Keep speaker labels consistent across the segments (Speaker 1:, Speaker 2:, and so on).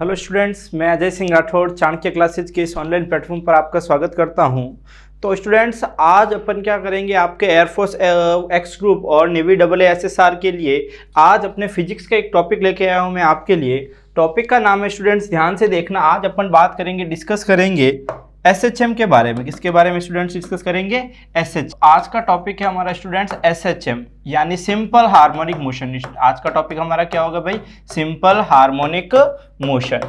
Speaker 1: Hello students, मैं Ajay Singh Rathore Chanakya classes के इस ऑनलाइन प्लेटफॉर्म पर आपका स्वागत करता हूं। तो स्टूडेंट्स, आज अपन क्या करेंगे, आपके एयरफोर्स एक्स ग्रुप और नेवी AASSR के लिए आज अपने फिजिक्स का एक टॉपिक लेके आया हूं मैं आपके लिए। टॉपिक का नाम है स्टूडेंट्स, ध्यान से देखना। आज अपन बात करेंगे, डिस्कस करेंगे SHM के बारे में। किसके बारे में स्टूडेंट्स डिस्कस करेंगे? SH। आज का टॉपिक है हमारा स्टूडेंट्स SHM यानी सिंपल हार्मोनिक मोशन। आज का टॉपिक हमारा क्या होगा भाई? Simple harmonic motion.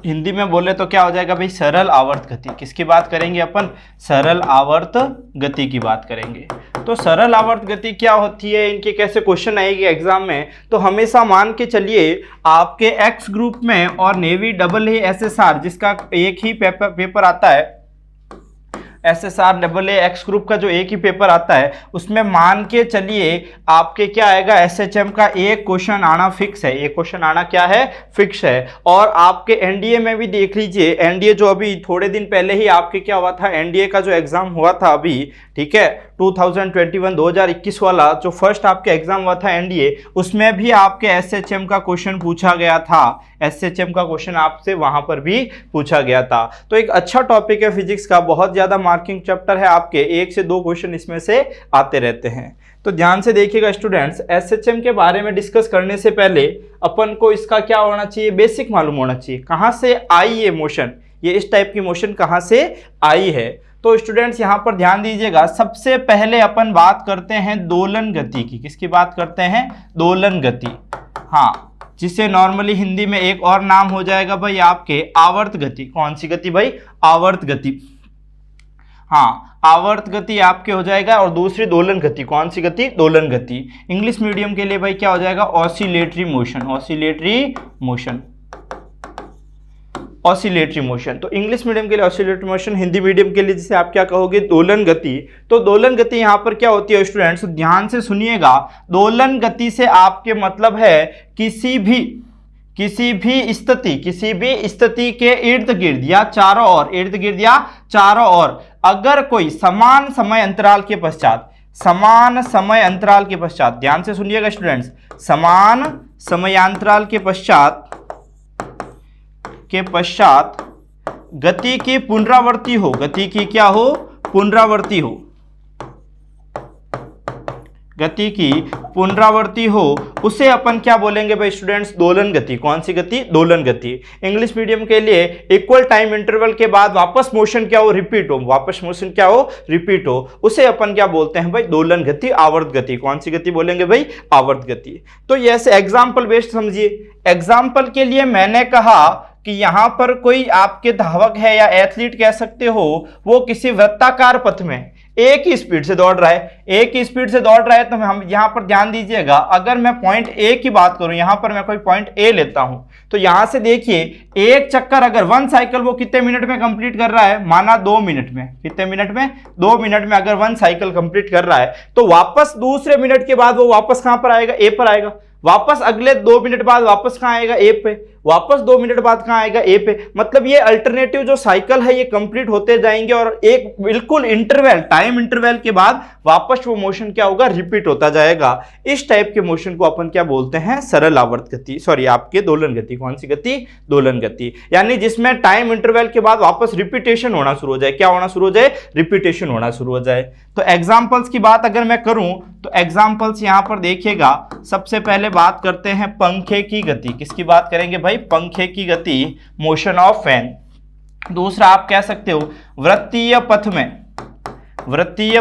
Speaker 1: हिंदी में बोले तो क्या हो जाएगा भाई? सरल आवर्त गति। किसकी बात करेंगे अपन? सरल आवर्त गति की बात करेंगे। तो सरल आवर्त गति क्या होती है, इनके कैसे क्वेश्चन आएंगे एग्जाम में, तो हमेशा मान के चलिए आपके एक्स ग्रुप में और नेवी AASSR जिसका एक ही पेपर आता है, SSR AA एक्स ग्रुप का जो एक ही पेपर आता है, उसमें मान के चलिए आपके क्या आएगा? SHM का एक क्वेश्चन आना फिक्स है। एक क्वेश्चन आना क्या है? फिक्स है। और आपके NDA में भी देख लीजिए, NDA जो अभी थोड़े दिन पहले ही आपके क्या हुआ था, NDA का जो एग्जाम हुआ था अभी, ठीक है, 2021 वाला जो फर्स्ट आपके एग्जाम हुआ था NDA, उसमें भी आपके SHM का क्वेश्चन पूछा गया था। SHM का क्वेश्चन आपसे वहां पर भी पूछा गया था। तो एक अच्छा टॉपिक है फिजिक्स का, बहुत ज्यादा मार्किंग चैप्टर है, आपके 1 से 2 क्वेश्चन इसमें से आते रहते हैं। तो ध्यान से देखिएगा स्टूडेंट्स, SHM के बारे में डिस्कस करने से पहले अपन को इसका क्या होना चाहिए? बेसिक मालूम होना चाहिए। कहां से आई ये मोशन, ये इस टाइप की मोशन कहां से आई है? तो स्टूडेंट्स यहां पर ध्यान दीजिएगा, सबसे पहले अपन बात करते हैं दोलन गति की। किसकी बात करते हैं? दोलन गति। हाँ, जिसे नॉर्मली हिंदी में एक और नाम हो जाएगा भाई आपके आवर्त गति। कौन सी गति भाई? आवर्त गति। हाँ, आवर्त गति आपके हो जाएगा। और दूसरी दोलन गति। कौन सी गति? दोलन गति। इंग्लिश मीडियम के लिए भाई क्या हो जाएगा? Oscillatory motion. Oscillatory motion. Oscillatory motion. तो इंग्लिश मीडियम के लिए ऑसिलेटरी मोशन, हिंदी मीडियम के लिए जिसे आप क्या कहोगे? दोलन गति। तो दोलन गति यहां पर क्या होती है स्टूडेंट्स? ध्यान से सुनिएगा। दोलन गति से आपके मतलब है किसी भी स्थिति के इर्द गिर्द या चारों ओर, इर्द गिर्द या चारों ओर अगर कोई समान समय अंतराल के पश्चात, ध्यान से सुनिएगा स्टूडेंट्स, समान समयांतराल के पश्चात गति की पुनरावृत्ति हो, गति की क्या हो? पुनरावृत्ति हो, गति की पुनरावृत्ति हो, उसे अपन क्या बोलेंगे भाई स्टूडेंट्स? दोलन गति। कौन सी गति? दोलन गति। इंग्लिश मीडियम के लिए इक्वल टाइम इंटरवल के बाद वापस मोशन क्या हो? रिपीट हो। वापस मोशन क्या हो? रिपीट हो। उसे अपन क्या बोलते हैं भाई? दोलन गति, आवर्त गति। कौन सी गति बोलेंगे भाई? आवर्त गति। तो ये ऐसे एग्जाम्पल बेस्ड समझिए। एग्जाम्पल के लिए मैंने कहा कि यहां पर कोई आपके धावक है या एथलीट कह सकते हो, वो किसी वृत्ताकार पथ में एक ही स्पीड से दौड़ रहा है, तो हम यहां पर ध्यान दीजिएगा, अगर मैं पॉइंट ए की बात करूं, यहां पर मैं कोई पॉइंट ए लेता हूं, तो यहां से देखिए एक चक्कर अगर 1 साइकिल वो कितने मिनट में कंप्लीट कर रहा है? माना 2 मिनट में। कितने मिनट में? 2 मिनट में अगर 1 साइकिल कंप्लीट कर रहा है, तो वापस दूसरे मिनट के बाद वो वापस कहां पर आएगा? ए पर आएगा। वापस अगले 2 मिनट बाद वापस कहां आएगा? ए पे। वापस 2 मिनट बाद कहां आएगा? ए पे। मतलब ये अल्टरनेटिव जो साइकिल है ये कंप्लीट होते जाएंगे और एक बिल्कुल इंटरवल, टाइम इंटरवल के बाद वापस वो मोशन क्या होगा? रिपीट होता जाएगा। इस टाइप के मोशन को अपन क्या बोलते हैं? सरल आवर्त गति, सॉरी आपके दोलन गति। कौन सी गति? दोलन गति। यानी जिसमें टाइम इंटरवल के बाद वापस रिपीटेशन होना शुरू हो जाए। क्या होना शुरू हो जाए? रिपीटेशन होना शुरू हो जाए। तो एग्जाम्पल्स की बात अगर मैं करूं, तो एग्जाम्पल्स यहां पर देखिएगा। सबसे पहले बात करते हैं पंखे की गति। किसकी बात करेंगे भाई? पंखे की गति, मोशन ऑफ फैन। दूसरा आप कह सकते हो वृत्तीय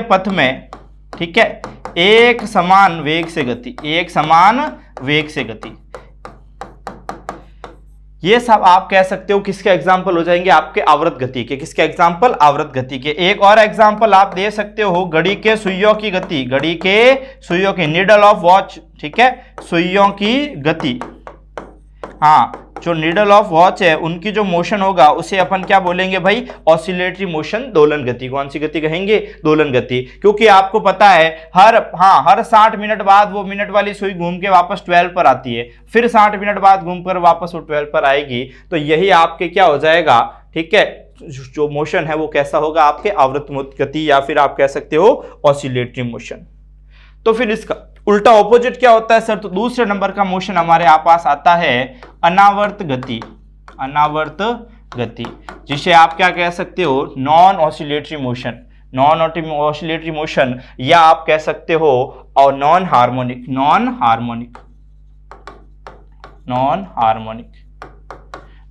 Speaker 1: पथ में, ठीक है, एक समान वेग से गति। ये सब आप कह सकते हो किसके एग्जाम्पल हो जाएंगे? आपके आवर्त गति के। किसके एग्जाम्पल? आवर्त गति के। एक और एग्जाम्पल आप दे सकते हो घड़ी के सुइयों की गति, नीडल ऑफ वॉच, ठीक है, सुइयों की गति। हाँ, जो नीडल ऑफ वॉच है उनकी जो मोशन होगा उसे अपन क्या बोलेंगे भाई? ऑसिलेटरी मोशन, दोलन गति। कौन सी गति कहेंगे? दोलन गति। क्योंकि आपको पता है हर 60 मिनट बाद वो मिनट वाली सुई घूम के वापस 12 पर आती है, फिर 60 मिनट बाद घूमकर वापस वो 12 पर आएगी। तो यही आपके क्या हो जाएगा? ठीक है, जो मोशन है वो कैसा होगा? आपके आवर्त गति, या फिर आप कह सकते हो ऑसिलेटरी मोशन। तो फिर इसका उल्टा ऑपोजिट क्या होता है सर? तो दूसरे नंबर का मोशन हमारे पास आता है अनावर्त गति, अनावर्त गति, जिसे आप क्या कह सकते हो? Non oscillatory motion, non oscillatory motion, या आप कह सकते हो और non harmonic, non harmonic, non harmonic,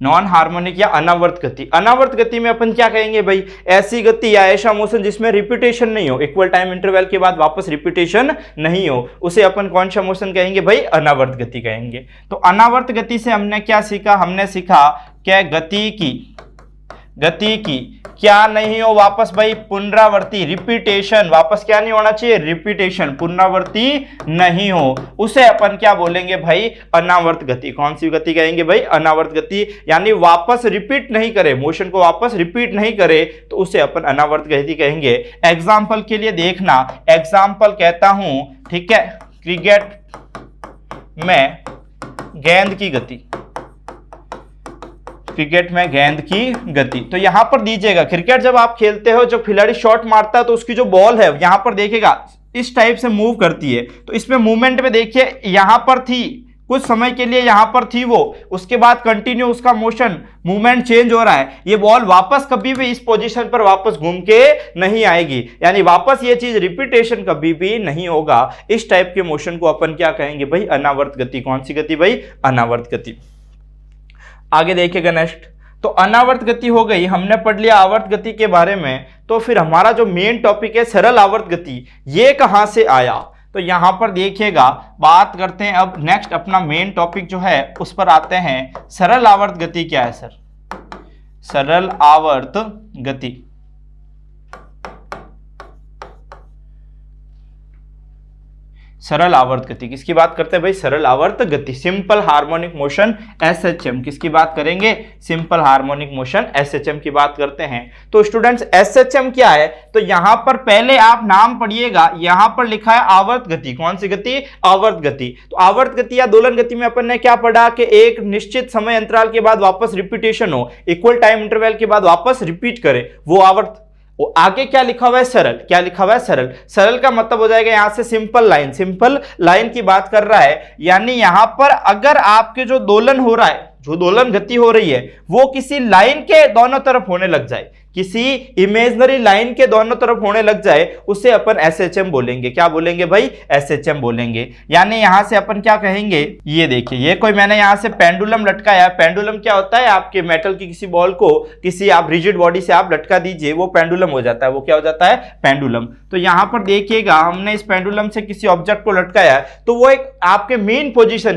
Speaker 1: non harmonic या अनावर्त गति। अनावर्त गति में अपन क्या कहेंगे भाई? ऐसी गति या ऐसा मोशन जिसमें रिपीटेशन नहीं हो, इक्वल टाइम इंटरवल के बाद वापस रिपीटेशन नहीं हो, उसे अपन कौन सा मोशन कहेंगे भाई? अनावर्त गति कहेंगे। तो अनावर्त गति से हमने क्या सीखा? हमने सीखा क्या? गति की क्या नहीं हो वापस भाई? पुनरावर्ती, रिपीटेशन, वापस क्या नहीं होना चाहिए? रिपीटेशन, पुनरावर्ती नहीं हो, उसे अपन क्या बोलेंगे भाई? अनावर्त गति। कौन सी गति कहेंगे भाई? अनावर्त गति, यानी वापस रिपीट नहीं करे, मोशन को वापस रिपीट नहीं करे, तो उसे अपन अनावर्त गति कहेंगे। एग्जाम्पल के लिए देखना, एग्जाम्पल कहता हूं, ठीक है, क्रिकेट में गेंद की गति, क्रिकेट में गेंद की गति। तो यहां पर दीजिएगा, क्रिकेट जब आप खेलते हो, जब खिलाड़ी शॉट मारता है तो उसकी जो बॉल है यहां पर देखिएगा इस टाइप से मूव करती है। तो इसमें मूवमेंट में देखिए, यहां पर थी कुछ समय के लिए, यहां पर थी वो, उसके बाद कंटिन्यू उसका मोशन, मूवमेंट चेंज हो रहा है। ये बॉल वापस कभी भी इस पोजीशन पर वापस घूम के नहीं आएगी, यानी वापस ये चीज रिपीटेशन कभी भी नहीं होगा। इस टाइप के मोशन को अपन क्या कहेंगे भाई? अनावर्त गति। कौन सी गति भाई? अनावर्त गति। आगे देखिएगा नेक्स्ट। तो अनावर्त गति हो गई, हमने पढ़ लिया आवर्त गति के बारे में। तो फिर हमारा जो मेन टॉपिक है सरल आवर्त गति, ये कहां से आया? तो यहां पर देखिएगा, बात करते हैं अब नेक्स्ट अपना मेन टॉपिक जो है उस पर आते हैं। सरल आवर्त गति क्या है सर? सरल आवर्त गति, सरल आवर्त गति किसकी बात करते हैं भाई? सरल आवर्त गति, सिंपल हार्मोनिक मोशन एसएचएम। किसकी बात करेंगे? सिंपल हार्मोनिक मोशन एसएचएम की बात करते हैं। तो स्टूडेंट्स एसएचएम क्या है? तो यहां पर पहले आप नाम पढ़िएगा, यहां पर लिखा है आवर्त गति। कौन सी गति? आवर्त गति। तो आवर्त गति या दोलन गति में अपन ने क्या पढ़ा कि एक निश्चित समय अंतराल के बाद वापस रिपीटेशन हो, इक्वल टाइम इंटरवल के बाद वापस रिपीट करे, वो आवर्त। वो आगे क्या लिखा हुआ है? सरल। क्या लिखा हुआ है? सरल। सरल का मतलब हो जाएगा यहां से सिंपल लाइन, सिंपल लाइन की बात कर रहा है, यानी यहां पर अगर आपके जो दोलन हो रहा है, जो दोलन गति हो रही है, वो किसी लाइन के दोनों तरफ होने लग जाए, किसी इमेजिनरी लाइन के दोनों तरफ होने लग जाए, उसे अपन एसएचएम बोलेंगे। क्या बोलेंगे भाई? एसएचएम बोलेंगे। यानी यहां से अपन क्या कहेंगे? ये देखिए, ये कोई मैंने यहां से पेंडुलम लटकाया। पेंडुलम क्या होता है? आपके मेटल की किसी बॉल को किसी आप रिजिड बॉडी से आप लटका दीजिए, वो पेंडुलम हो जाता है। वो क्या हो जाता है? पेंडुलम। तो यहां पर देखिएगा, हमने इस पेंडुलम से किसी ऑब्जेक्ट को लटकाया, तो वो एक आपके मेन पोजीशन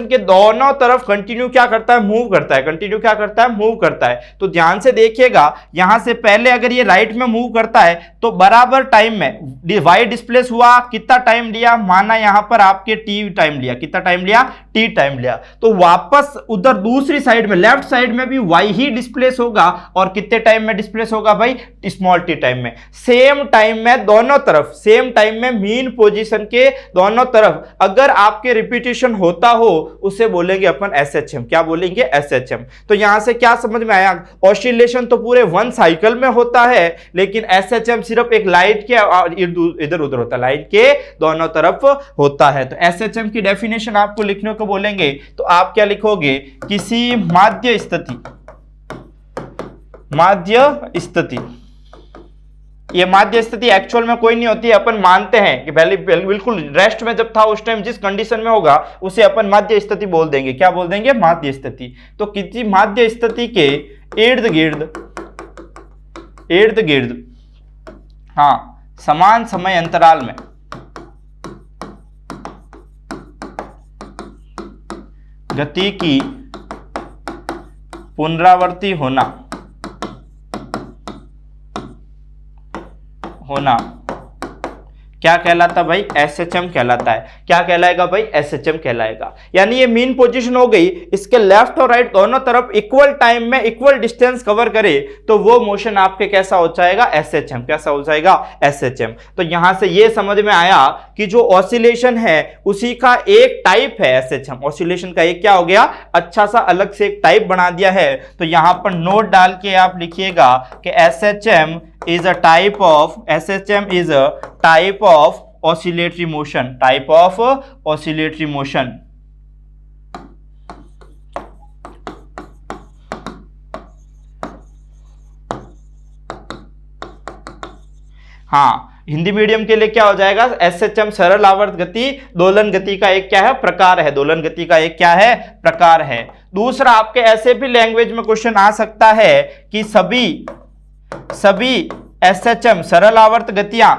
Speaker 1: के दोनों तरफ कंटिन्यू क्या करता है? मूव करता है। कंटिन्यू क्या करता है? मूव करता है। तो ध्यान से देखिएगा, यहां से पहले अगर ये राइट में मूव करता है तो बराबर टाइम में वाई डिस्प्लेस हुआ, कितना टाइम लिया? माना यहां पर आपके टी टाइम लिया, कितना टाइम लिया? टी टाइम लिया। तो वापस उधर दूसरी साइड में, लेफ्ट साइड में भी वाई ही डिस्प्लेस होगा, और कितने टाइम में डिस्प्लेस होगा भाई? स्मॉल टी टाइम में। सेम टाइम में दोनों तरफ, सेम टाइम में मीन पोजीशन के दोनों तरफ अगर आपके रिपीटेशन होता हो, उसे बोलेंगे अपन एसएचएम। क्या बोलेंगे? एसएचएम। तो यहां से क्या समझ में आया? ऑसिलेशन तो पूरे वन साइकिल में होता है, लेकिन एसएचएम सिर्फ एक लाइट के इधर उधर होता है, लाइट के दोनों तरफ होता है। तो एसएचएम की डेफिनेशन आपको लिखने को बोलेंगे, तो आप क्या लिखोगे? किसी माध्य स्थिति, माध्य स्थिति, ये माध्य स्थिति एक्चुअल में कोई नहीं होती है, अपन मानते हैं कि पहले बिल्कुल रेस्ट में जब था उस टाइम जिस कंडीशन में होगा उसे अपन माध्य स्थिति बोल देंगे। क्या बोल देंगे? माध्य स्थिति। तो किसी माध्य स्थिति के इर्द गिर्द हाँ समान समय अंतराल में गति की पुनरावृत्ति होना क्या कहलाता भाई? एसएचएम कहलाता है। क्या कहलाएगा भाई? एसएचएम कहलाएगा। यानी ये मीन पोजीशन हो गई, इसके लेफ्ट और राइट दोनों तरफ इक्वल टाइम में इक्वल डिस्टेंस कवर करे, तो वो मोशन आपके कैसा हो जाएगा? एसएचएम। कैसा हो जाएगा? एसएचएम। तो यहां से ये समझ में आया कि जो ऑसिलेशन है उसी का एक टाइप है एसएचएम। ऑसिलेशन का एक क्या हो गया? अच्छा सा अलग से एक टाइप बना दिया है। तो यहां पर नोट डाल के आप लिखिएगा कि SHM is a type of oscillatory motion, type of oscillatory motion. हाँ, हिंदी मीडियम के लिए क्या हो जाएगा, एसएचएम सरल आवर्त गति दोलन गति का एक क्या है, प्रकार है, दोलन गति का एक क्या है, प्रकार है। दूसरा आपके ऐसे भी लैंग्वेज में क्वेश्चन आ सकता है कि सभी एसएचएम सरल आवर्त गतियां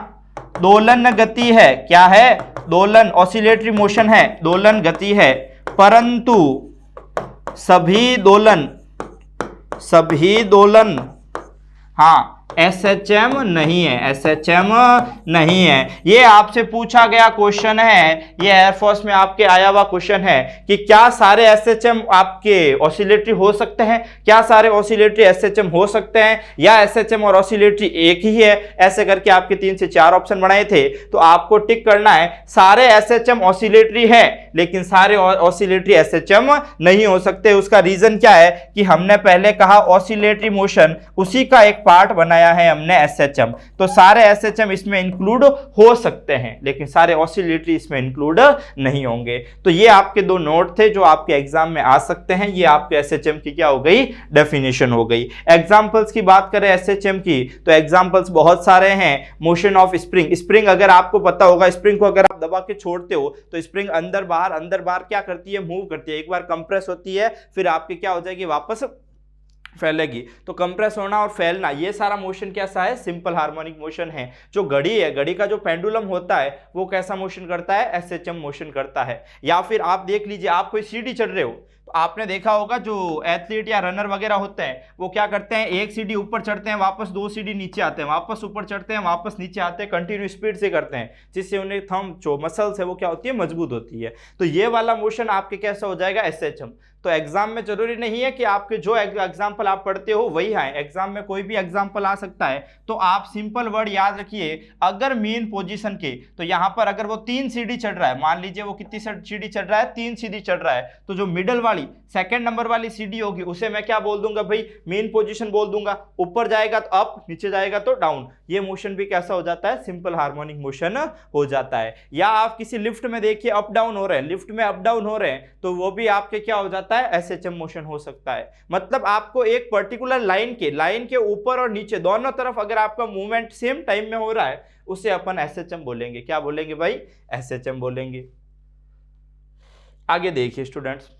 Speaker 1: दोलन गति है, क्या है, दोलन, ऑसिलेटरी मोशन है, दोलन गति है, परंतु सभी दोलन हाँ एसएचएम नहीं है, एसएचएम नहीं है। ये आपसे पूछा गया क्वेश्चन है, ये एयरफोर्स में आपके आया हुआ क्वेश्चन है कि क्या सारे एसएचएम आपके ऑसिलेटरी हो सकते हैं, क्या सारे ऑसिलेटरी एसएचएम हो सकते हैं, या एसएचएम और ऑसिलेटरी एक ही है। ऐसे करके आपके 3 से 4 ऑप्शन बनाए थे, तो आपको टिक करना है सारे एसएचएम ऑसिलेटरी है लेकिन सारे ऑसिलेटरी एसएचएम नहीं हो सकते। उसका रीजन क्या है कि हमने पहले कहा ऑसिलेटरी मोशन, उसी का एक पार्ट बनाया है हमने एसएचएम, तो सारे एसएचएम इसमें इंक्लूड हो सकते हैं लेकिन सारे ऑसिलेटरी इसमें इंक्लूड नहीं होंगे। तो ये आपके 2 नोट थे जो आपके एग्जाम में आ सकते हैं। ये आपके एसएचएम की क्या हो गई, डेफिनेशन हो गई। एग्जांपल्स की बात करें एसएचएम की, तो एग्जांपल्स बहुत सारे हैं। मोशन ऑफ स्प्रिंग, स्प्रिंग अगर आपको पता होगा, स्प्रिंग को अगर आप दबा के छोड़ते हो तो स्प्रिंग अंदर बाहर क्या करती है, मूव करती है। एक बार कंप्रेस होती है फिर आपकी क्या हो जाएगी, वापस फैलेगी। तो कंप्रेस होना और फैलना, ये सारा मोशन कैसा है, सिंपल हार्मोनिक मोशन है। जो घड़ी है, घड़ी का जो पेंडुलम होता है वो कैसा मोशन करता है, एसएचएम मोशन करता है। या फिर आप देख लीजिए, आप कोई सीढ़ी चढ़ रहे हो तो आपने देखा होगा जो एथलीट या रनर वगैरह होते हैं वो क्या करते हैं, एक सीढ़ी ऊपर चढ़ते हैं, वापस 2 सीढ़ी नीचे आते हैं, वापस ऊपर चढ़ते हैं, वापस नीचे आते हैं, कंटिन्यू स्पीड से करते हैं, जिससे उन्हें थंब जो मसल्स है वो क्या होती है, मजबूत होती है। तो ये वाला मोशन आपके कैसा हो जाएगा, एसएचएम। तो एग्जाम में जरूरी नहीं है कि आपके जो एग्जाम्पल आप पढ़ते हो वही आए, एग्जाम में कोई भी एग्जाम्पल आ सकता है। तो आप सिंपल वर्ड याद रखिए, अगर मेन पोजीशन के, तो यहां पर अगर वो 3 सीढ़ी चढ़ रहा है, मान लीजिए वो कितनी सीढ़ी चढ़ रहा है, 3 सीढ़ी चढ़ रहा है, तो जो मिडल वाली सेकंड नंबर वाली सीढ़ी होगी उसे मैं क्या बोल दूंगा भाई, मेन पोजीशन बोल दूंगा। ऊपर जाएगा तो अप, नीचे जाएगा तो डाउन। ये मोशन भी कैसा हो जाता है, सिंपल हार्मोनिक मोशन हो जाता है। या आप किसी लिफ्ट में देखिए अप डाउन हो रहे हैं, लिफ्ट में अप डाउन हो रहे हैं, तो वो भी आपके क्या हो जाता है, एसएचएम मोशन हो सकता है। मतलब आपको एक पर्टिकुलर लाइन के ऊपर और नीचे दोनों तरफ अगर आपका मूवमेंट सेम टाइम में हो रहा है उसे अपन एसएचएम बोलेंगे। क्या बोलेंगे भाई, एसएचएम बोलेंगे। आगे देखिए स्टूडेंट्स,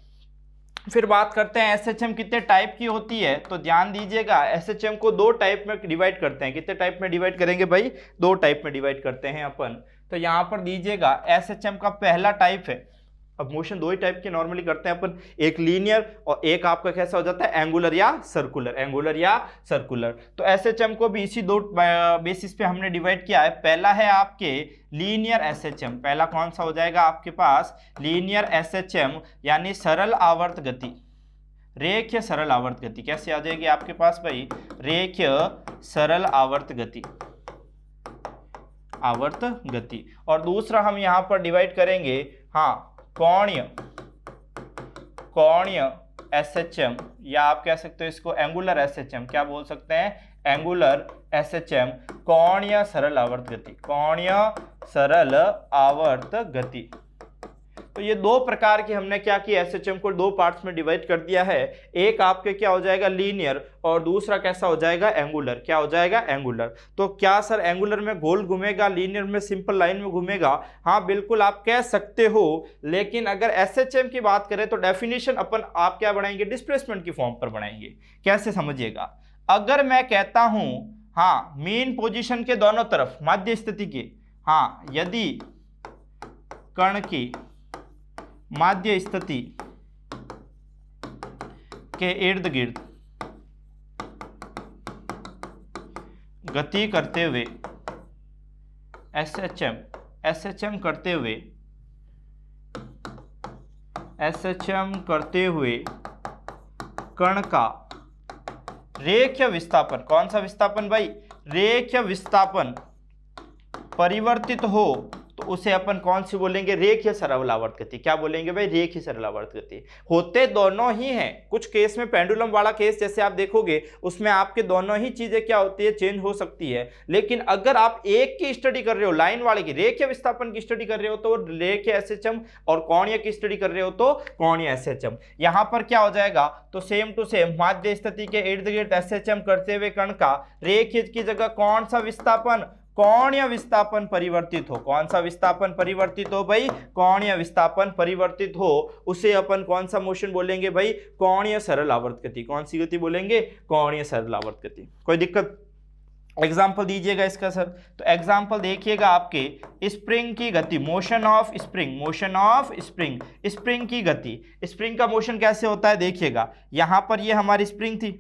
Speaker 1: फिर बात करते हैं एसएचएम कितने टाइप की होती है। तो ध्यान दीजिएगा, एसएचएम को 2 टाइप में डिवाइड करते हैं। कितने टाइप में डिवाइड करेंगे भाई, 2 टाइप में डिवाइड करते हैं अपन। तो यहां पर दीजिएगा एसएचएम का पहला टाइप है, अब मोशन 2 ही टाइप के नॉर्मली करते हैं अपन, एक लीनियर और एक आपका कैसा हो जाता है, एंगुलर या सर्कुलर। तो एसएचएम को भी इसी 2 बेसिस पे हमने डिवाइड किया है। पहला है आपके लीनियर एसएचएम, पहला कौन सा हो जाएगा आपके पास, लीनियर एसएचएम यानी सरल आवर्त गति, रेखीय सरल आवर्त गति। कैसे आ जाएगी आपके पास भाई, रेखीय सरल आवर्त गति। और दूसरा हम यहां पर डिवाइड करेंगे हाँ, कोणीय एसएचएम, या आप कह सकते हो इसको एंगुलर एसएचएम। क्या बोल सकते हैं, एंगुलर एसएचएम, कोणीय सरल आवर्त गति। तो ये 2 प्रकार की हमने क्या किया, एसएचएम को 2 पार्ट्स में डिवाइड कर दिया है। एक आपके क्या हो जाएगा, लीनियर, और दूसरा कैसा हो जाएगा, एंगुलर। क्या हो जाएगा, एंगुलर। तो क्या सर एंगुलर में गोल घूमेगा, लीनियर में सिंपल लाइन में घूमेगा? हाँ बिल्कुल आप कह सकते हो, लेकिन अगर एसएचएम की बात करें तो डेफिनेशन अपन आप क्या बनाएंगे, डिस्प्लेसमेंट की फॉर्म पर बनाएंगे। कैसे समझिएगा, अगर मैं कहता हूं हाँ मेन पोजीशन के दोनों तरफ माध्य स्थिति के, हाँ यदि कण की माध्य स्थिति के इर्द गिर्द गति करते हुए एसएचएम करते हुए कण का रेखीय विस्थापन, कौन सा विस्थापन भाई, रेखीय विस्थापन परिवर्तित हो, तो उसे अपन कौन सी बोलेंगे, रेखीय सरल आवर्त गति। क्या बोलेंगे भाई, रेखीय सरल आवर्त गति। होते दोनों ही हैं, कुछ केस में पेंडुलम वाला केस जैसे आप देखोगे उसमें आपके दोनों ही चीजें क्या होती है, चेंज हो सकती है। लेकिन अगर आप एक की स्टडी कर रहे हो, लाइन वाले की रेखीय विस्थापन की स्टडी कर रहे हो तो रेखीय एसएचएम, और कोणीय की स्टडी कर रहे हो तो कोणीय एसएचएम। यहां पर क्या हो जाएगा, तो सेम टू सेम माध्य स्थिति के इर्द गिर्द एसएचएम करते हुए कण का रेखीय की जगह कौन सा विस्थापन, कोणीय विस्थापन परिवर्तित हो। कौन सा विस्थापन परिवर्तित हो भाई, कोणीय विस्थापन परिवर्तित हो, उसे अपन कौन सा मोशन बोलेंगे भाई, कोणीय सरल आवर्त गति। कौन सी गति बोलेंगे, कोणीय सरल आवर्त गति। कोई दिक्कत, एग्जाम्पल दीजिएगा इसका सर। तो एग्जाम्पल देखिएगा आपके स्प्रिंग की गति, motion of spring, motion of spring, spring की गति। स्प्रिंग का मोशन कैसे होता है देखिएगा, यहां पर ये हमारी स्प्रिंग थी,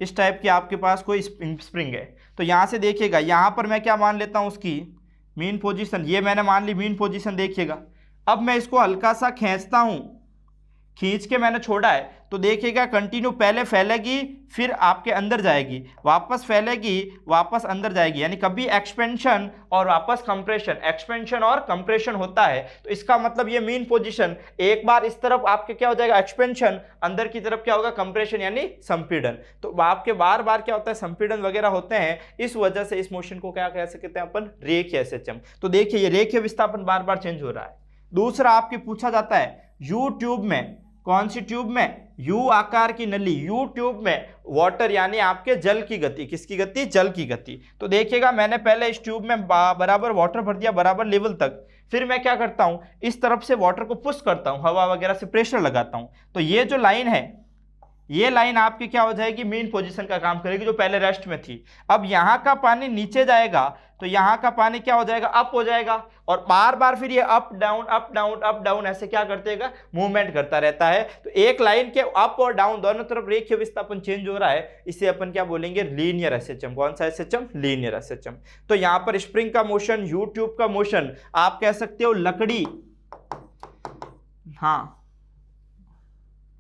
Speaker 1: इस टाइप की आपके पास कोई स्प्रिंग है, तो यहां से देखिएगा यहां पर मैं क्या मान लेता हूं, उसकी मीन पोजीशन, ये मैंने मान ली मीन पोजीशन। देखिएगा अब मैं इसको हल्का सा खींचता हूं, खींच के मैंने छोड़ा है, तो देखिएगा कंटिन्यू पहले फैलेगी फिर आपके अंदर जाएगी, वापस फैलेगी वापस अंदर जाएगी, यानी कभी एक्सपेंशन और वापस कंप्रेशन, एक्सपेंशन और कंप्रेशन होता है। तो इसका मतलब ये मीन पोजीशन, एक बार इस तरफ आपके क्या हो जाएगा एक्सपेंशन, अंदर की तरफ क्या होगा कंप्रेशन यानी संपीड़न। तो आपके बार बार क्या होता है संपीड़न वगैरह होते हैं, इस वजह से इस मोशन को क्या कह सकते हैं अपन, रेखीय एसएचएम। तो देखिए ये रेखीय विस्थापन बार बार चेंज हो रहा है। दूसरा आपके पूछा जाता है यू ट्यूब में, कौन सी ट्यूब में, यू आकार की नली, यू ट्यूब में वाटर यानी आपके जल की गति, किसकी गति, जल की गति। तो देखिएगा मैंने पहले इस ट्यूब में बराबर वाटर भर दिया बराबर लेवल तक, फिर मैं क्या करता हूं इस तरफ से वाटर को पुश करता हूं, हवा वगैरह से प्रेशर लगाता हूं, तो ये जो लाइन है ये लाइन आपकी क्या हो जाएगी, मेन पोजीशन का काम करेगी जो पहले रेस्ट में थी। अब यहाँ का पानी नीचे जाएगा तो यहाँ का पानी क्या हो जाएगा, अप हो जाएगा, और बार बार फिर ये up down up down up down ऐसे क्या करतेगा, मूवमेंट करता रहता है। तो एक लाइन के अप और डाउन दोनों तरफ रेखीय विस्थापन चेंज हो रहा है, इसे अपन क्या बोलेंगे, लीनियर एसएचएम। कौन सा एसएचएम, लीनियर एसएचएम। तो यहाँ पर स्प्रिंग का मोशन, यू ट्यूब का मोशन, आप कह सकते हो लकड़ी, हाँ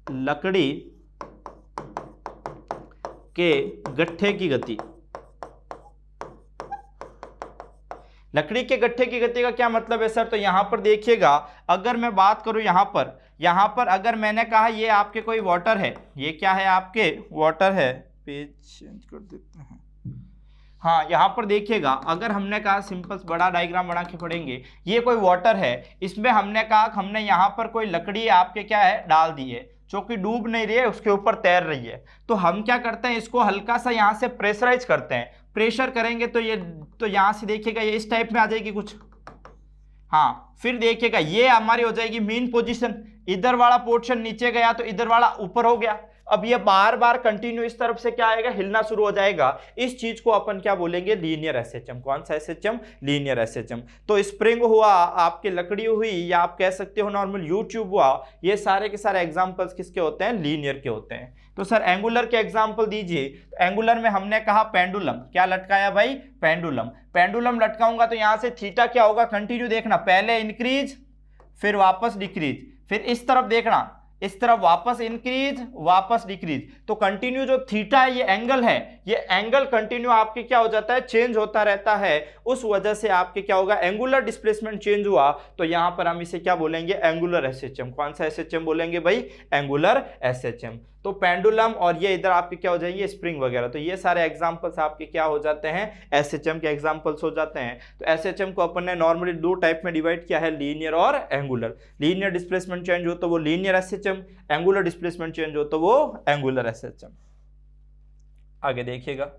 Speaker 1: लकड़ी के गट्ठे की गति। लकड़ी के गट्ठे की गति का क्या मतलब है सर, तो यहां पर देखिएगा अगर मैं बात करूं यहां पर अगर मैंने कहा ये आपके कोई वाटर है, ये क्या है आपके वाटर है, पेज चेंज कर देते हैं, हाँ यहां पर देखिएगा अगर हमने कहा सिंपल बड़ा डायग्राम बना के पढ़ेंगे, ये कोई वाटर है, इसमें हमने कहा हमने यहां पर कोई लकड़ी आपके क्या है डाल दी है, जो कि डूब नहीं रही है, उसके ऊपर तैर रही है। तो हम क्या करते हैं, इसको हल्का सा यहाँ से प्रेशराइज करते हैं, प्रेशर करेंगे तो ये, तो यहाँ से देखिएगा ये इस टाइप में आ जाएगी कुछ, हाँ फिर देखिएगा ये हमारी हो जाएगी मेन पोजीशन, इधर वाला पोर्शन नीचे गया तो इधर वाला ऊपर हो गया। अब ये बार बार कंटिन्यू इस तरफ से क्या आएगा, हिलना शुरू हो जाएगा। इस चीज को अपन क्या बोलेंगे, लीनियर एसएचएम। कौन सा एसएचएम, लीनियर एसएचएम। तो स्प्रिंग हुआ, आपके लकड़ी हुई, या आप कह सकते हो नॉर्मल यू ट्यूब हुआ, ये सारे के सारे एग्जांपल्स किसके होते हैं, लीनियर के होते हैं। तो सर एंगुलर के एग्जांपल दीजिए। तो एंगुलर में हमने कहा पेंडुलम, क्या लटकाया भाई, पेंडुलम। पेंडुलम लटकाऊंगा तो यहां से थीटा क्या होगा, कंटिन्यू देखना, पहले इंक्रीज फिर वापस डिक्रीज, फिर इस तरफ देखना, इस तरफ वापस इंक्रीज वापस डिक्रीज। तो कंटिन्यू जो थीटा है ये एंगल है, ये एंगल कंटिन्यू आपके क्या हो जाता है, चेंज होता रहता है। उस वजह से आपके क्या होगा, एंगुलर डिस्प्लेसमेंट चेंज हुआ, तो यहां पर हम इसे क्या बोलेंगे, एंगुलर एसएचएम। कौन सा एसएचएम बोलेंगे भाई, एंगुलर एसएचएम। तो पेंडुलम और ये इधर आपके क्या हो जाएंगे, स्प्रिंग वगैरह। तो ये सारे एग्जांपल्स आपके क्या हो जाते हैं, एसएचएम के एग्जांपल्स हो जाते हैं। तो एसएचएम को अपन ने नॉर्मली दो टाइप में डिवाइड किया है, लीनियर और एंगुलर। लीनियर डिस्प्लेसमेंट चेंज हो तो वो linear SHM, angular displacement change हो तो वो एंगुलर एसएचएम। आगे देखिएगा,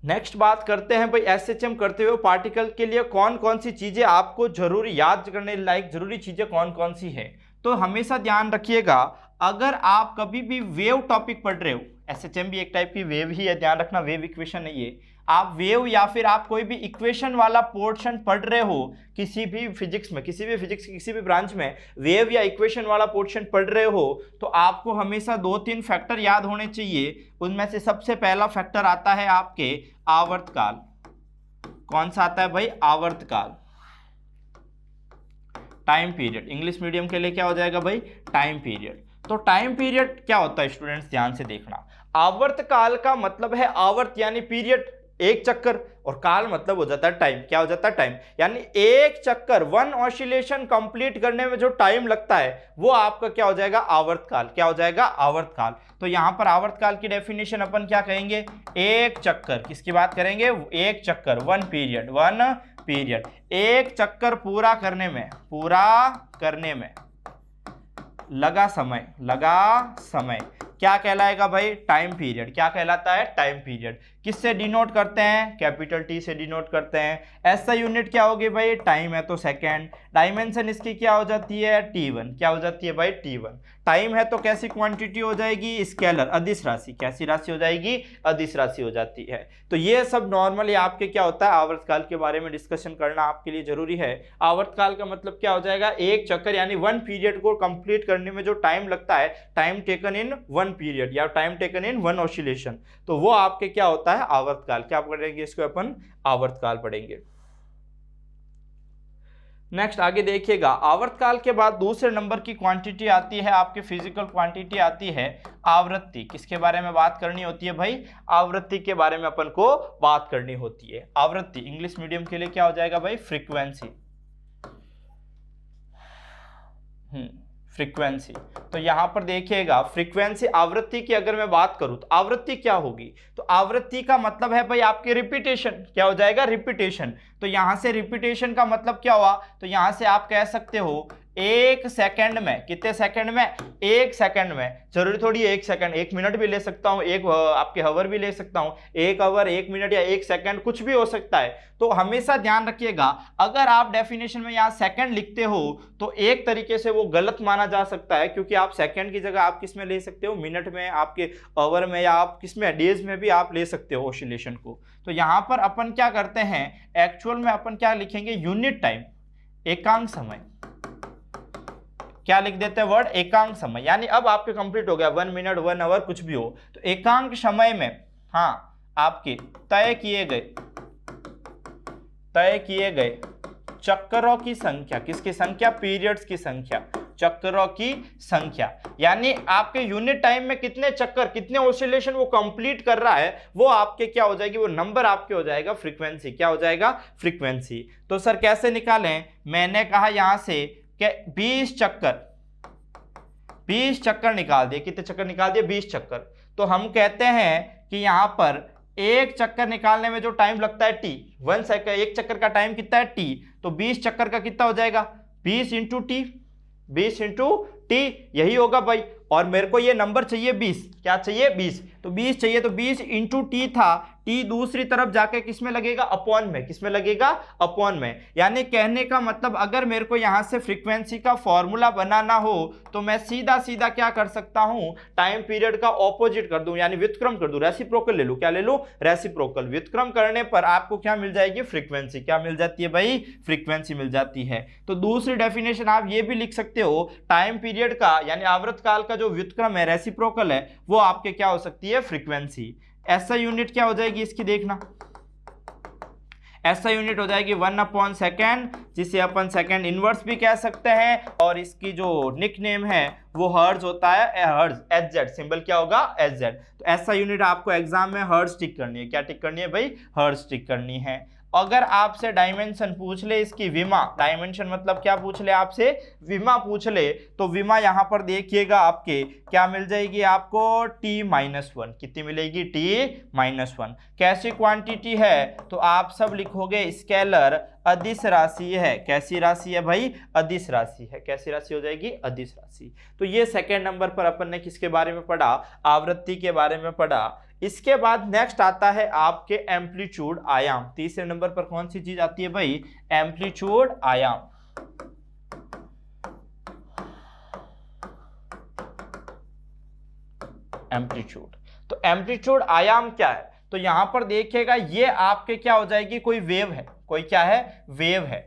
Speaker 1: नेक्स्ट बात करते हैं भाई एसएचएम करते हुए पार्टिकल के लिए कौन कौन सी चीजें आपको जरूरी याद करने लायक जरूरी चीजें कौन कौन सी है। तो हमेशा ध्यान रखिएगा, अगर आप कभी भी वेव टॉपिक पढ़ रहे हो, एसएचएम भी एक टाइप की वेव ही है, ध्यान रखना वेव इक्वेशन नहीं है, आप वेव या फिर आप कोई भी इक्वेशन वाला पोर्शन पढ़ रहे हो किसी भी फिजिक्स में, किसी भी फिजिक्स की किसी भी ब्रांच में वेव या इक्वेशन वाला पोर्शन पढ़ रहे हो, तो आपको हमेशा 2-3 फैक्टर याद होने चाहिए। उनमें से सबसे पहला फैक्टर आता है आपके आवर्तकाल। कौन सा आता है भाई, आवर्तकाल, टाइम पीरियड। इंग्लिश मीडियम के लिए क्या हो जाएगा भाई, टाइम पीरियड। तो टाइम पीरियड क्या होता है स्टूडेंट्स, ध्यान से देखना। आवर्तकाल का मतलब है आवर्त यानी पीरियड, एक चक्कर, और काल मतलब हो जाता है टाइम, क्या हो जाता है टाइम, यानी एक चक्कर, वन ऑसिलेशन कंप्लीट करने में जो टाइम लगता है वो आपका क्या हो जाएगा, आवर्तकाल, क्या हो जाएगा, आवर्तकाल। तो यहां पर आवर्तकाल की डेफिनेशन अपन क्या कहेंगे, एक चक्कर, किसकी बात करेंगे, एक चक्कर, वन पीरियड, वन पीरियड, एक चक्कर पूरा करने में लगा समय क्या कहलाएगा भाई, टाइम पीरियड, क्या कहलाता है, टाइम पीरियड। किससे डिनोट करते हैं, कैपिटल टी से डिनोट करते हैं। ऐसा यूनिट क्या होगी भाई, टाइम है तो सेकंड, डायमेंशन इसकी क्या हो जाती है, t1, क्या हो जाती है भाई, t1। टाइम है तो कैसी क्वांटिटी हो जाएगी, स्केलर, अदिश राशि, कैसी राशि हो जाएगी, अदिश राशि हो जाती है। तो ये सब नॉर्मली आपके क्या होता है, आवर्तकाल के बारे में डिस्कशन करना आपके लिए जरूरी है। आवर्तकाल का मतलब क्या हो जाएगा, एक चक्कर यानी वन पीरियड को कंप्लीट करने में जो टाइम लगता है, time taken in one period या time taken in one oscillation, तो वो आपके क्या होता है, आवर्तकाल। क्या पढ़ेंगे इसको अपन, आवर्तकाल पढ़ेंगे। नेक्स्ट आगे देखिएगा, आवर्तकाल के बाद दूसरे नंबर की क्वांटिटी आती है आपकी, फिजिकल क्वांटिटी आती है आवृत्ति। किसके बारे में बात करनी होती है भाई, आवृत्ति के बारे में अपन को बात करनी होती है। आवृत्ति इंग्लिश मीडियम के लिए क्या हो जाएगा भाई, फ्रीक्वेंसी, फ्रीक्वेंसी। तो यहां पर देखिएगा फ्रीक्वेंसी, आवृत्ति की अगर मैं बात करूं तो आवृत्ति क्या होगी, तो आवृत्ति का मतलब है भाई आपके रिपीटेशन, क्या हो जाएगा, रिपीटेशन। तो यहां से रिपीटेशन का मतलब क्या हुआ, तो यहां से आप कह सकते हो एक सेकंड में, कितने सेकंड में, एक सेकंड में, जरूरी थोड़ी एक सेकंड, एक मिनट भी ले सकता हूं, एक आपके हवर भी ले सकता हूं, एक हवर, एक मिनट या एक सेकंड, कुछ भी हो सकता है। तो हमेशा ध्यान रखिएगा, अगर आप डेफिनेशन में यहां सेकंड लिखते हो तो एक तरीके से वो गलत माना जा सकता है, क्योंकि आप सेकंड की जगह आप किस में ले सकते हो, मिनट में, आपके आवर में, या आप किस में, डेज में भी आप ले सकते हो ऑसिलेशन को। तो यहां पर अपन क्या करते हैं, एक्चुअल में अपन क्या लिखेंगे, यूनिट टाइम, एकांक समय, क्या लिख देते हैं वर्ड, एकांक समय। यानी अब आपके कंप्लीट हो गया, वन मिनट, वन आवर, कुछ भी हो, तो एकांक समय में आपके तय किए गए चक्करों की संख्या, किसकी संख्या, पीरियड्स की संख्या, चक्करों की संख्या, यानी आपके यूनिट टाइम में कितने चक्कर, कितने ऑसिलेशन वो कंप्लीट कर रहा है, वो आपके क्या हो जाएगी, वो नंबर आपके हो जाएगा फ्रीक्वेंसी, क्या हो जाएगा, फ्रीक्वेंसी। तो सर कैसे निकालें, मैंने कहा यहां से 20 चक्कर निकाल दिए, कितने चक्कर निकाल दिए, 20 चक्कर। तो हम कहते हैं कि यहां पर एक चक्कर निकालने में जो टाइम लगता है टी, वन सेकंड, एक चक्कर का टाइम कितना है टी, तो 20 चक्कर का कितना हो जाएगा, 20 इंटू टी, 20 इंटू टी, यही होगा भाई। और मेरे को ये नंबर चाहिए 20, क्या चाहिए 20, तो 20 चाहिए, तो 20 इंटू टी था, टी दूसरी तरफ जाके किस में लगेगा, अपॉन में, किस में लगेगा, अपॉन में। यानी कहने का मतलब अगर मेरे को यहां से फ्रीक्वेंसी का फॉर्मूला बनाना हो तो मैं सीधा सीधा क्या कर सकता हूं, टाइम पीरियड का ऑपोजिट कर दूं, यानी व्युत्क्रम कर दूं, रेसिप्रोकल ले लूं, क्या ले लूं, रेसिप्रोकल। व्युत्क्रम करने पर आपको क्या मिल जाएगी, फ्रीक्वेंसी, क्या मिल जाती है भाई, फ्रीक्वेंसी मिल जाती है। तो दूसरी डेफिनेशन आप ये भी लिख सकते हो, टाइम पीरियड का यानी आवर्तकाल का जो व्युत्क्रम है, रेसिप्रोकल है, वो आपके क्या हो सकती है, फ्रीक्वेंसी। ऐसा यूनिट क्या हो जाएगी इसकी, देखना, ऐसा यूनिट हो जाएगी 1/सेकंड, जिसे अपन सेकंड इनवर्स भी कह सकते हैं, और इसकी जो निक नेम है वो हर्ट्ज होता है, हर्ट्ज, एचजेड, सिंबल क्या होगा, एचजेड। तो ऐसा यूनिट आपको एग्जाम में हर्ट्ज टिक करनी है, क्या टिक करनी है भाई, हर्ट्ज टिक करनी है। अगर आपसे डायमेंशन पूछ ले इसकी, विमा, डायमेंशन मतलब क्या पूछ ले आपसे, विमा पूछ ले, तो विमा यहां पर देखिएगा आपके क्या मिल जाएगी आपको, t-1, कितनी मिलेगी, t-1। कैसी क्वांटिटी है, तो आप सब लिखोगे स्केलर, अदिश राशि है, कैसी राशि है भाई, अदिश राशि है, कैसी राशि हो जाएगी, अदिश राशि। तो ये सेकेंड नंबर पर अपन ने किसके बारे में पढ़ा, आवृत्ति के बारे में पढ़ा। इसके बाद नेक्स्ट आता है आपके एम्पलीट्यूड आयाम। तीसरे नंबर पर कौन सी चीज आती है भाई, एम्पलीट्यूड आयाम। एम्पलीट्यूड, तो एम्पलीट्यूड आयाम क्या है, तो यहां पर देखिएगा ये आपके क्या हो जाएगी, कोई वेव है, कोई क्या है, वेव है,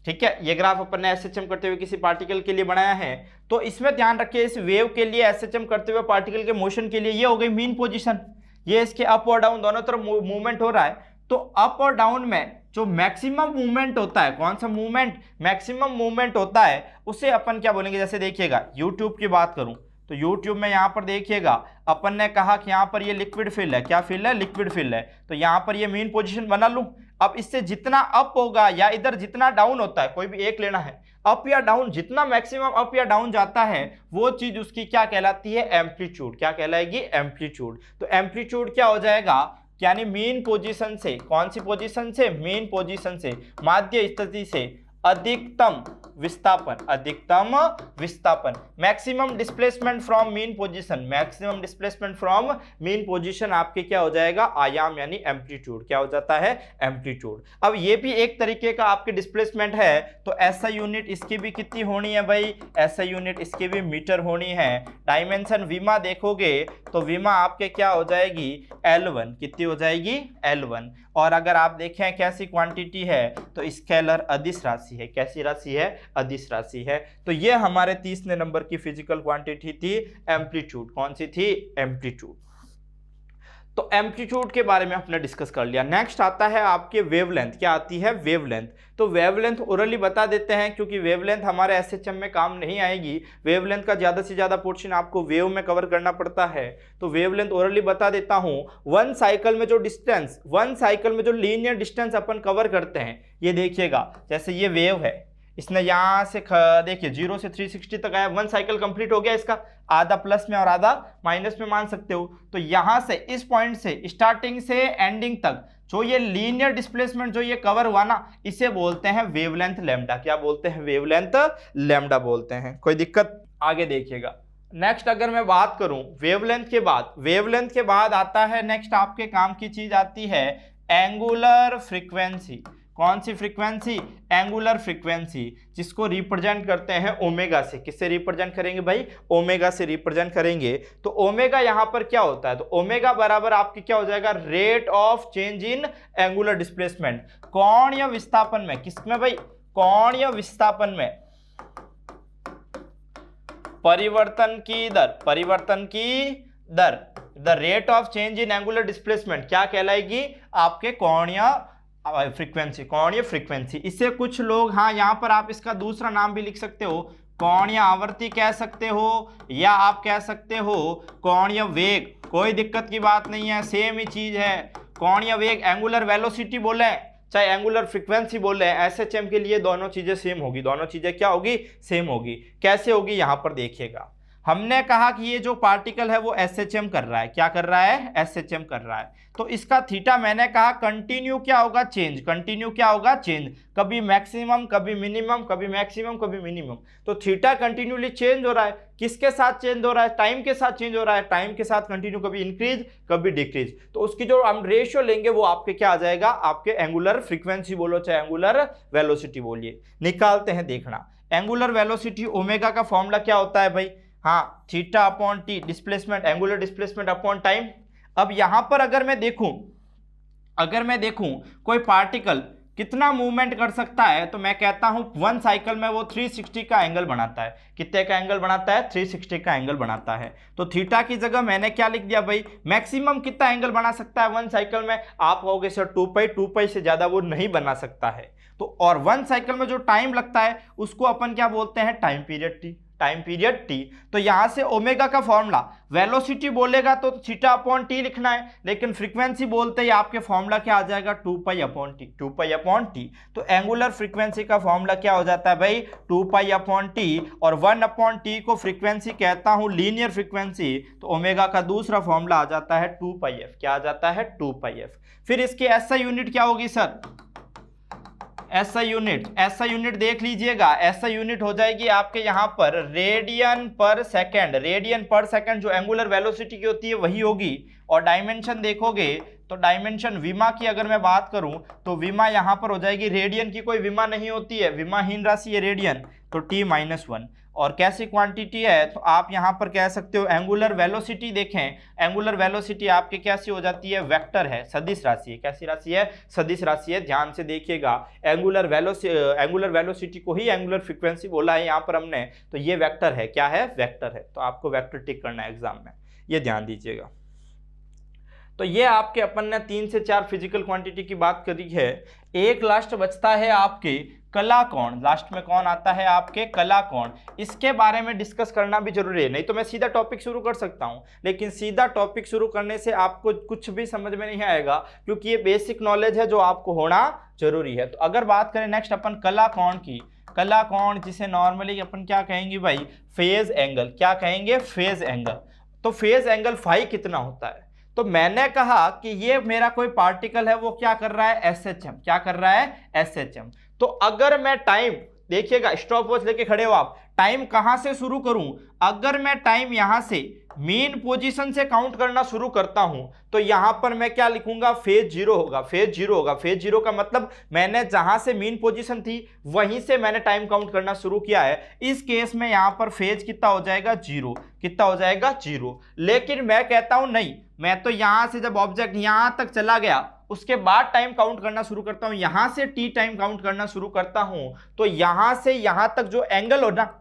Speaker 1: ठीक है। ये ग्राफ अपन ने एसएचएम करते हुए किसी पार्टिकल के लिए बनाया है, तो इसमें ध्यान रखिए इस वेव के लिए, एसएचएम करते हुए पार्टिकल के मोशन के लिए, ये हो गई मीन पोजीशन, ये इसके अप और डाउन दोनों तरफ मूवमेंट हो रहा है। तो अप और डाउन में जो मैक्सिमम मूवमेंट होता है, कौन सा मूवमेंट, मैक्सिमम मूवमेंट होता है, उसे अपन क्या बोलेंगे, जैसे देखिएगा यूट्यूब की बात करूं तो यूट्यूब में यहाँ पर देखिएगा अपन ने कहा कि यहाँ पर ये लिक्विड फिल है, क्या फिल है, लिक्विड फिल है, तो यहाँ पर ये मेन पोजीशन बना लूं। अब इससे जितना अप होगा या इधर जितना डाउन होता है, कोई भी एक लेना है, अप या डाउन, जितना मैक्सिमम अप या डाउन जाता है वो चीज उसकी क्या कहलाती है, एम्पलीट्यूड। क्या कहलाएगी, एम्पलीट्यूड। तो एम्पलीट्यूड क्या हो जाएगा, यानी मेन पोजीशन से, कौन सी पोजीशन से, मेन पोजीशन से, माध्य स्थिति से अधिकतम विस्थापन, अधिकतम विस्थापन, maximum displacement from mean position, maximum displacement from mean position आपके क्या हो जाएगा, आयाम यानी एम्पलीट्यूड। क्या हो जाता है, एम्पलीट्यूड। अब ये भी एक तरीके का आपके डिस्प्लेसमेंट है, तो ऐसा यूनिट इसकी भी कितनी होनी है भाई, ऐसा यूनिट इसकी भी मीटर होनी है। डायमेंशन विमा देखोगे तो विमा आपके क्या हो जाएगी, L1, कितनी हो जाएगी, L1। और अगर आप देखें कैसी क्वांटिटी है, तो स्केलर अदिश राशि है, कैसी राशि है, अदिश राशि है। तो ये हमारे 30वें नंबर की फिजिकल क्वांटिटी थी, एम्पलीट्यूड। कौन सी थी, एम्पलीट्यूड। तो एम्पलीट्यूड के बारे में आपने डिस्कस कर लिया। नेक्स्ट आता है आपके वेवलेंथ। क्या आती है, वेवलेंथ। तो वेवलेंथ ओरली बता देते हैं, क्योंकि वेवलेंथ हमारे एसएचएम में काम नहीं आएगी। वेवलेंथ का ज्यादा से ज्यादा पोर्शन आपको वेव में कवर करना पड़ता है, तो वेवलेंथ ओरली बता देता हूं। वन साइकिल में जो डिस्टेंस, वन साइकिल में जो लीनियर डिस्टेंस अपन कवर करते हैं, ये देखिएगा, जैसे ये वेव है, इसने यहाँ से देखिए 0 से 360 तक आया, वन साइकिल कंप्लीट हो गया इसका, आधा प्लस में और आधा माइनस में मान सकते हो। तो यहाँ से इस पॉइंट से स्टार्टिंग से एंडिंग तक जो ये लीनियर डिस्प्लेसमेंट जो ये कवर हुआ ना, इसे बोलते हैं वेवलेंथ लैम्डा। क्या बोलते हैं, वेवलेंथ लैम्डा बोलते हैं। कोई दिक्कत, आगे देखिएगा। नेक्स्ट अगर मैं बात करूं वेवलेंथ के बाद, वेवलेंथ के बाद आता है नेक्स्ट आपके काम की चीज आती है एंगुलर फ्रीक्वेंसी। कौन सी फ्रीक्वेंसी, एंगुलर फ्रीक्वेंसी, जिसको रिप्रेजेंट करते हैं ओमेगा से। किससे रिप्रेजेंट करेंगे भाई, ओमेगा से रिप्रेजेंट करेंगे। तो ओमेगा यहां पर क्या होता है, तो ओमेगा बराबर आपकी क्या हो जाएगा, rate of change in angular displacement, कोण या विस्थापन में। किसमें भाई, कोण या विस्थापन में परिवर्तन की दर, परिवर्तन की दर, the rate of change in angular displacement क्या कहलाएगी, आपके कोणीय फ्रीक्वेंसी, कोणीय फ्रीक्वेंसी। इससे कुछ लोग, हाँ यहां पर आप इसका दूसरा नाम भी लिख सकते हो, कोणीय आवर्ती कह सकते हो, या आप कह सकते हो कोणीय वेग। कोई दिक्कत की बात नहीं है, सेम ही चीज है। कोणीय वेग, एंगुलर वेलोसिटी बोले चाहे एंगुलर फ्रीक्वेंसी बोले, एसएचएम के लिए दोनों चीजें सेम होगी, दोनों चीजें क्या होगी, सेम होगी। कैसे होगी, यहां पर देखिएगा। हमने कहा कि ये जो पार्टिकल है वो एसएचएम कर रहा है, क्या कर रहा है, एसएचएम कर रहा है। तो इसका थीटा मैंने कहा कंटिन्यू क्या होगा, चेंज, कंटिन्यू क्या होगा, चेंज, कभी मैक्सिमम कभी मिनिमम, कभी मैक्सिमम कभी मिनिमम। तो थीटा कंटिन्यूली चेंज हो रहा है, किसके साथ चेंज हो रहा है, टाइम के साथ चेंज हो रहा है, टाइम के साथ कंटिन्यू, कभी इंक्रीज कभी डिक्रीज। तो उसकी जो हम रेशियो लेंगे वो आपके क्या आ जाएगा, आपके एंगुलर फ्रीक्वेंसी बोलो चाहे एंगुलर वेलोसिटी बोलिए। निकालते हैं, देखना। एंगुलर वेलोसिटी ओमेगा का फॉर्मूला क्या होता है भाई, हाँ theta upon T, displacement, angular displacement upon time. अब यहां पर अगर मैं देखूं कोई पार्टिकल कितना मूवमेंट कर सकता है, तो मैं कहता हूं वन साइकिल में वो 360 का एंगल बनाता है। कितने का एंगल बनाता है, 360 का एंगल बनाता है। तो थीटा की जगह मैंने क्या लिख दिया भाई, मैक्सिमम कितना एंगल बना सकता है वन साइकिल में। आप कहोगे सर 2 पाई से ज्यादा वो नहीं बना सकता है। तो और वन साइकिल में जो टाइम लगता है उसको अपन क्या बोलते हैं, time period T, time period T. तो यहां से ओमेगा का फॉर्मूला, वेलोसिटी बोलेगा तो थीटा अपॉन टी लिखना है, लेकिन फ्रीक्वेंसी बोलते ही आपके फॉर्मूला क्या आ जाएगा, 2 pi upon T, 2 pi upon T. तो एंगुलर फ्रीक्वेंसी का फॉर्मूला क्या हो जाता है भाई, 2 पाई अपॉन टी, और 1 अपॉन टी को फ्रीक्वेंसी कहता हूं, लीनियर फ्रीक्वेंसी। तो ओमेगा का दूसरा फॉर्मूला आ जाता है 2 पाई एफ। क्या आ जाता है, 2 पाई एफ। फिर इसकी एसआई यूनिट क्या होगी सर, एसआई यूनिट देख लीजिएगा। एसआई यूनिट हो जाएगी आपके यहां पर रेडियन पर सेकंड, रेडियन पर सेकंड जो एंगुलर वेलोसिटी की होती है वही होगी। और डायमेंशन देखोगे तो डायमेंशन विमा की अगर मैं बात करूं तो विमा यहां पर हो जाएगी, रेडियन की कोई विमा नहीं होती है, विमाहीन राशि है रेडियन, तो t-1। और कैसी क्वांटिटी है, तो आप यहां पर कह सकते हो एंगुलर वेलोसिटी। देखें एंगुलर वेलोसिटी आपके कैसी हो जाती है, वेक्टर है, सदिश राशि है। कैसी राशि है, सदिश राशि है। ध्यान से देखिएगा, एंगुलर वेलोसिटी को ही एंगुलर फ्रीक्वेंसी बोला है यहां पर हमने, तो ये वेक्टर है। क्या है, वेक्टर है। तो आपको वेक्टर टिक करना है एग्जाम में, ये ध्यान दीजिएगा। तो ये आपके अपन ने 3 से 4 फिजिकल क्वांटिटी की बात करी है। एक लास्ट बचता है आपके कला कोण, लास्ट में कौन आता है आपके, कला कोण, इसके बारे में डिस्कस करना भी जरूरी है। नहीं तो मैं सीधा टॉपिक शुरू कर सकता हूं, लेकिन सीधा टॉपिक शुरू करने से आपको कुछ भी समझ में नहीं आएगा, क्योंकि ये बेसिक नॉलेज है जो आपको होना जरूरी है। तो अगर बात करें नेक्स्ट अपन कला कोण की, कला कोण जिसे नॉर्मली अपन क्या कहेंगे भाई, फेज एंगल, क्या कहेंगे, फेज एंगल। तो फेज एंगल फाई कितना होता है, तो मैंने कहा कि ये मेरा कोई पार्टिकल है, वो क्या कर रहा है, एसएचएम, क्या कर रहा है, एसएचएम। तो अगर मैं टाइम, देखिएगा स्टॉप वॉच लेके खड़े हो आप, टाइम कहां से शुरू करूं, अगर मैं टाइम यहां से मेन पोजीशन से काउंट करना शुरू करता हूं तो यहां पर मैं क्या लिखूंगा, फेज जीरो होगा, फेज जीरो होगा। फेज जीरो का मतलब मैंने जहां से मेन पोजीशन थी वहीं से मैंने टाइम काउंट करना शुरू किया है। इस केस में यहां पर फेज कितना हो जाएगा, जीरो, कितना हो जाएगा, जीरो। लेकिन मैं कहता हूं नहीं, मैं तो यहां से जब ऑब्जेक्ट यहां तक चला गया उसके बाद टाइम काउंट करना शुरू करता हूं, यहां से टी टाइम काउंट करना शुरू करता हूं, तो यहां से यहां तक जो एंगल हो ना,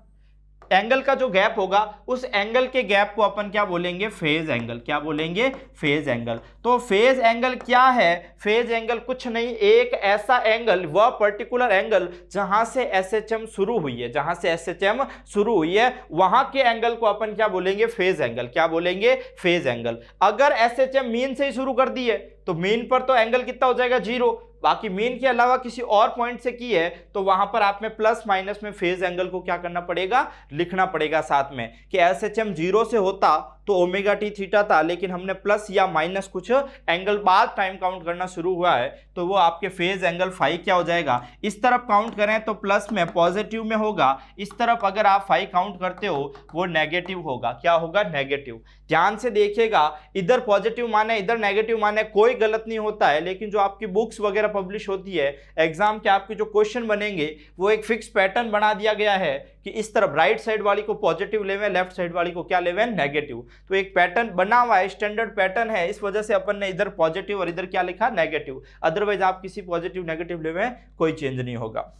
Speaker 1: एंगल का जो गैप होगा उस एंगल के गैप को अपन क्या बोलेंगे, फेज एंगल, क्या बोलेंगे, फेज एंगल। तो फेज एंगल क्या है, फेज एंगल कुछ नहीं, एक ऐसा एंगल, वह पर्टिकुलर एंगल जहां से एसएचएम शुरू हुई है, जहां से एसएचएम शुरू हुई है वहां के एंगल को अपन क्या बोलेंगे, फेज एंगल, क्या बोलेंगे, फेज एंगल। अगर एसएचएम मीन से ही शुरू कर दी है तो मीन पर तो एंगल कितना हो जाएगा, जीरो, बाकी मीन के अलावा किसी और पॉइंट से की है तो वहां पर आप में प्लस माइनस में फेज एंगल को क्या करना पड़ेगा, लिखना पड़ेगा साथ में, कि एसएचएम जीरो से होता तो ओमेगा टी थीटा था, लेकिन हमने प्लस या माइनस कुछ एंगल बाद टाइम काउंट करना शुरू हुआ है तो वो आपके फेज एंगल फाई क्या हो जाएगा, इस तरफ काउंट करें तो प्लस में पॉजिटिव में होगा, इस तरफ अगर आप फाई काउंट करते हो वो नेगेटिव होगा, क्या होगा, नेगेटिव। ध्यान से देखिएगा, इधर पॉजिटिव माने इधर नेगेटिव माने कोई गलत नहीं होता है, लेकिन जो आपकी बुक्स वगैरह पब्लिश होती है एग्जाम के आपके जो क्वेश्चन बनेंगे वो एक फिक्स पैटर्न बना दिया गया है कि इस तरफ राइट साइड वाली को पॉजिटिव लेवे, लेफ्ट साइड वाली को क्या लेवे, नेगेटिव। तो एक पैटर्न बना हुआ है, स्टैंडर्ड पैटर्न है, इस वजह से अपन ने इधर पॉजिटिव और इधर क्या लिखा, नेगेटिव। अदरवाइज आप किसी पॉजिटिव नेगेटिव लेवे कोई चेंज नहीं होगा।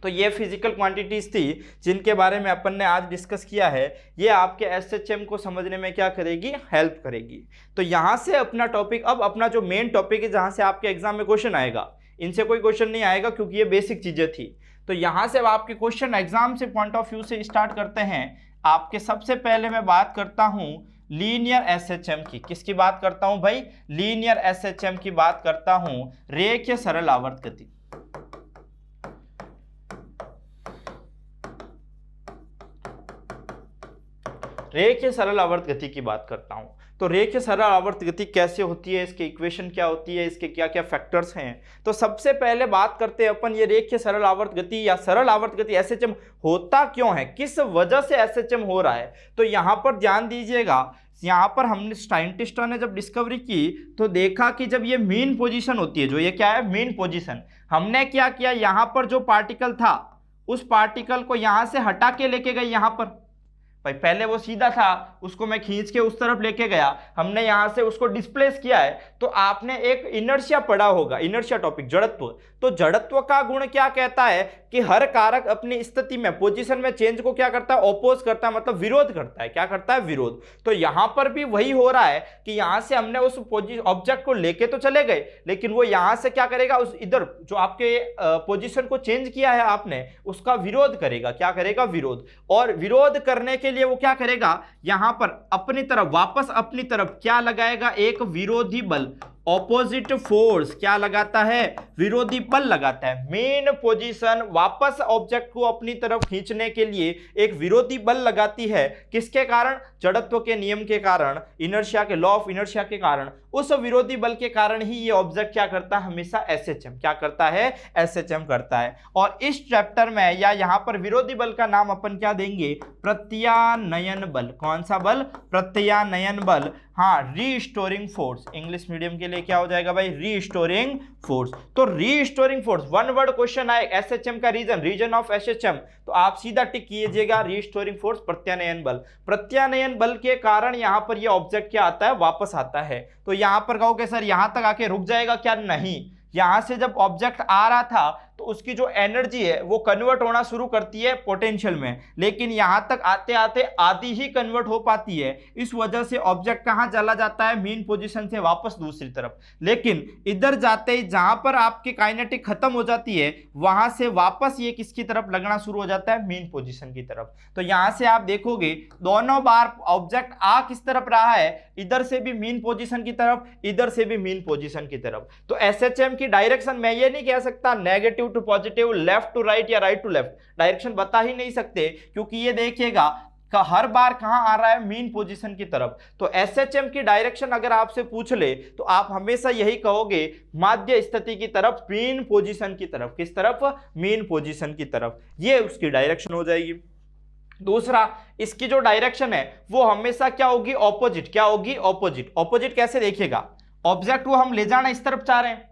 Speaker 1: तो ये फिजिकल क्वांटिटीज थी जिनके बारे में अपन ने आज डिस्कस किया है, ये आपके एसएचएम को समझने में क्या करेगी, हेल्प करेगी। तो यहां से अपना टॉपिक, अब अपना जो मेन टॉपिक है जहां से आपके एग्जाम में क्वेश्चन आएगा, इनसे कोई क्वेश्चन नहीं आएगा क्योंकि ये बेसिक चीजें थी। तो यहां से आपके क्वेश्चन एग्जाम से पॉइंट ऑफ व्यू से स्टार्ट करते हैं। आपके सबसे पहले मैं बात करता हूं लीनियर एसएचएम की, किसकी बात करता हूं भाई, लीनियर एसएचएम की बात करता हूं, रेखीय सरल आवर्त गति। रेखीय सरल आवर्त गति की बात करता हूं। तो रेखीय सरल आवर्त गति कैसे होती है, इसकी इक्वेशन क्या होती है, इसके क्या क्या फैक्टर्स हैं। तो सबसे पहले बात करते हैं अपन ये रेखीय सरल आवर्त गति या सरल आवर्त गति एसएचएम होता क्यों है, किस वजह से एसएचएम हो रहा है। तो यहां पर ध्यान दीजिएगा, यहां पर हमने साइंटिस्टों ने जब डिस्कवरी की तो देखा कि जब ये मेन पोजीशन होती है, जो ये क्या है, मेन पोजीशन, हमने क्या किया, यहां पर जो पार्टिकल था उस पार्टिकल को यहां से हटा के लेके गए, यहां पर भाई पहले वो सीधा था उसको मैं खींच के उस तरफ लेके गया, हमने यहां से उसको डिस्प्लेस किया है। तो आपने एक इनर्शिया पढ़ा होगा, इनर्शिया टॉपिक, जड़त्व। तो जड़त्व का गुण क्या कहता है कि हर कारक अपनी स्थिति में, पोजीशन में चेंज को क्या करता है, ओपोज करता है, मतलब विरोध करता है, क्या करता है, विरोध। तो यहां पर भी वही हो रहा है कि यहां से हमने उस ऑब्जेक्ट को लेके तो चले गए, लेकिन वो यहां से क्या करेगा, उस इधर जो आपके पोजीशन को चेंज किया है आपने उसका विरोध करेगा, क्या करेगा, विरोध। और विरोध करने के लिए वो क्या करेगा, यहां पर अपनी तरफ वापस अपनी तरफ क्या लगाएगा, एक विरोधी बल, ऑपोजिट फोर्स, क्या लगाता है, विरोधी बल लगाता है। मेन पोजीशन वापस ऑब्जेक्ट को अपनी तरफ खींचने के लिए एक विरोधी बल लगाती है, किसके कारण, जड़त्व के नियम के कारण, इनर्शिया के, लॉ ऑफ इनर्शिया के कारण। उस विरोधी बल के कारण ही ये ऑब्जेक्ट क्या करता है, हमेशा एसएचएम, क्या करता है, एसएचएम करता है। और इस चैप्टर में या यहां पर विरोधी बल का नाम अपन क्या देंगे, प्रत्यानयन बल। कौन सा बल, प्रत्यानयन बल। हाँ, रीस्टोरिंग फोर्स, इंग्लिश मीडियम के लिए क्या हो जाएगा भाई, रीस्टोरिंग फोर्स। तो restoring force, one word question आए, एसएचएम का रीजन, रीजन ऑफ एसएचएम, तो आप सीधा टिक कीजिएगा, रीस्टोरिंग फोर्स, प्रत्यानयन बल। प्रत्यानयन बल के कारण यहां पर ये ऑब्जेक्ट क्या आता है, वापस आता है। तो यहां पर कहोगे सर यहां तक आके रुक जाएगा क्या, नहीं, यहां से जब ऑब्जेक्ट आ रहा था तो उसकी जो एनर्जी है वो कन्वर्ट होना शुरू करती है पोटेंशियल में, लेकिन यहां तक आते आते आधी ही कन्वर्ट हो पाती है। इस वजह से ऑब्जेक्ट कहां चला जाता है, मीन पोजीशन से वापस दूसरी तरफ। लेकिन इधर जाते ही जहां पर आपकी काइनेटिक खत्म हो जाती है वहां से वापस ये किसकी तरफ लगना शुरू हो जाता है, मीन पोजीशन की तरफ। तो यहां से आप देखोगे दोनों बार ऑब्जेक्ट आ किस तरफ रहा है, इधर से भी मीन पोजीशन की तरफ, इधर से भी मीन पोजीशन की तरफ। तो एसएचएम की डायरेक्शन मैं ये नहीं कह सकता negative to positive, left to right या राइट टू लेफ्ट, डायरेक्शन बता ही नहीं सकते, क्योंकि ये देखिएगा का हर बार कहां आ रहा है, मीन पोजीशन की तरफ। तो एसएचएम की डायरेक्शन अगर आपसे पूछ ले तो आप हमेशा यही कहोगे माध्य स्थिति की तरफ, मीन पोजीशन की तरफ। किस तरफ, मीन पोजीशन की तरफ, ये उसकी डायरेक्शन हो जाएगी। दूसरा, इसकी जो डायरेक्शन है वो हमेशा क्या होगी, ऑपोजिट। क्या होगी, ऑपोजिट। ऑपोजिट कैसे देखिएगा, ऑब्जेक्ट को हम ले जाना इस तरफ चाह रहे हैं,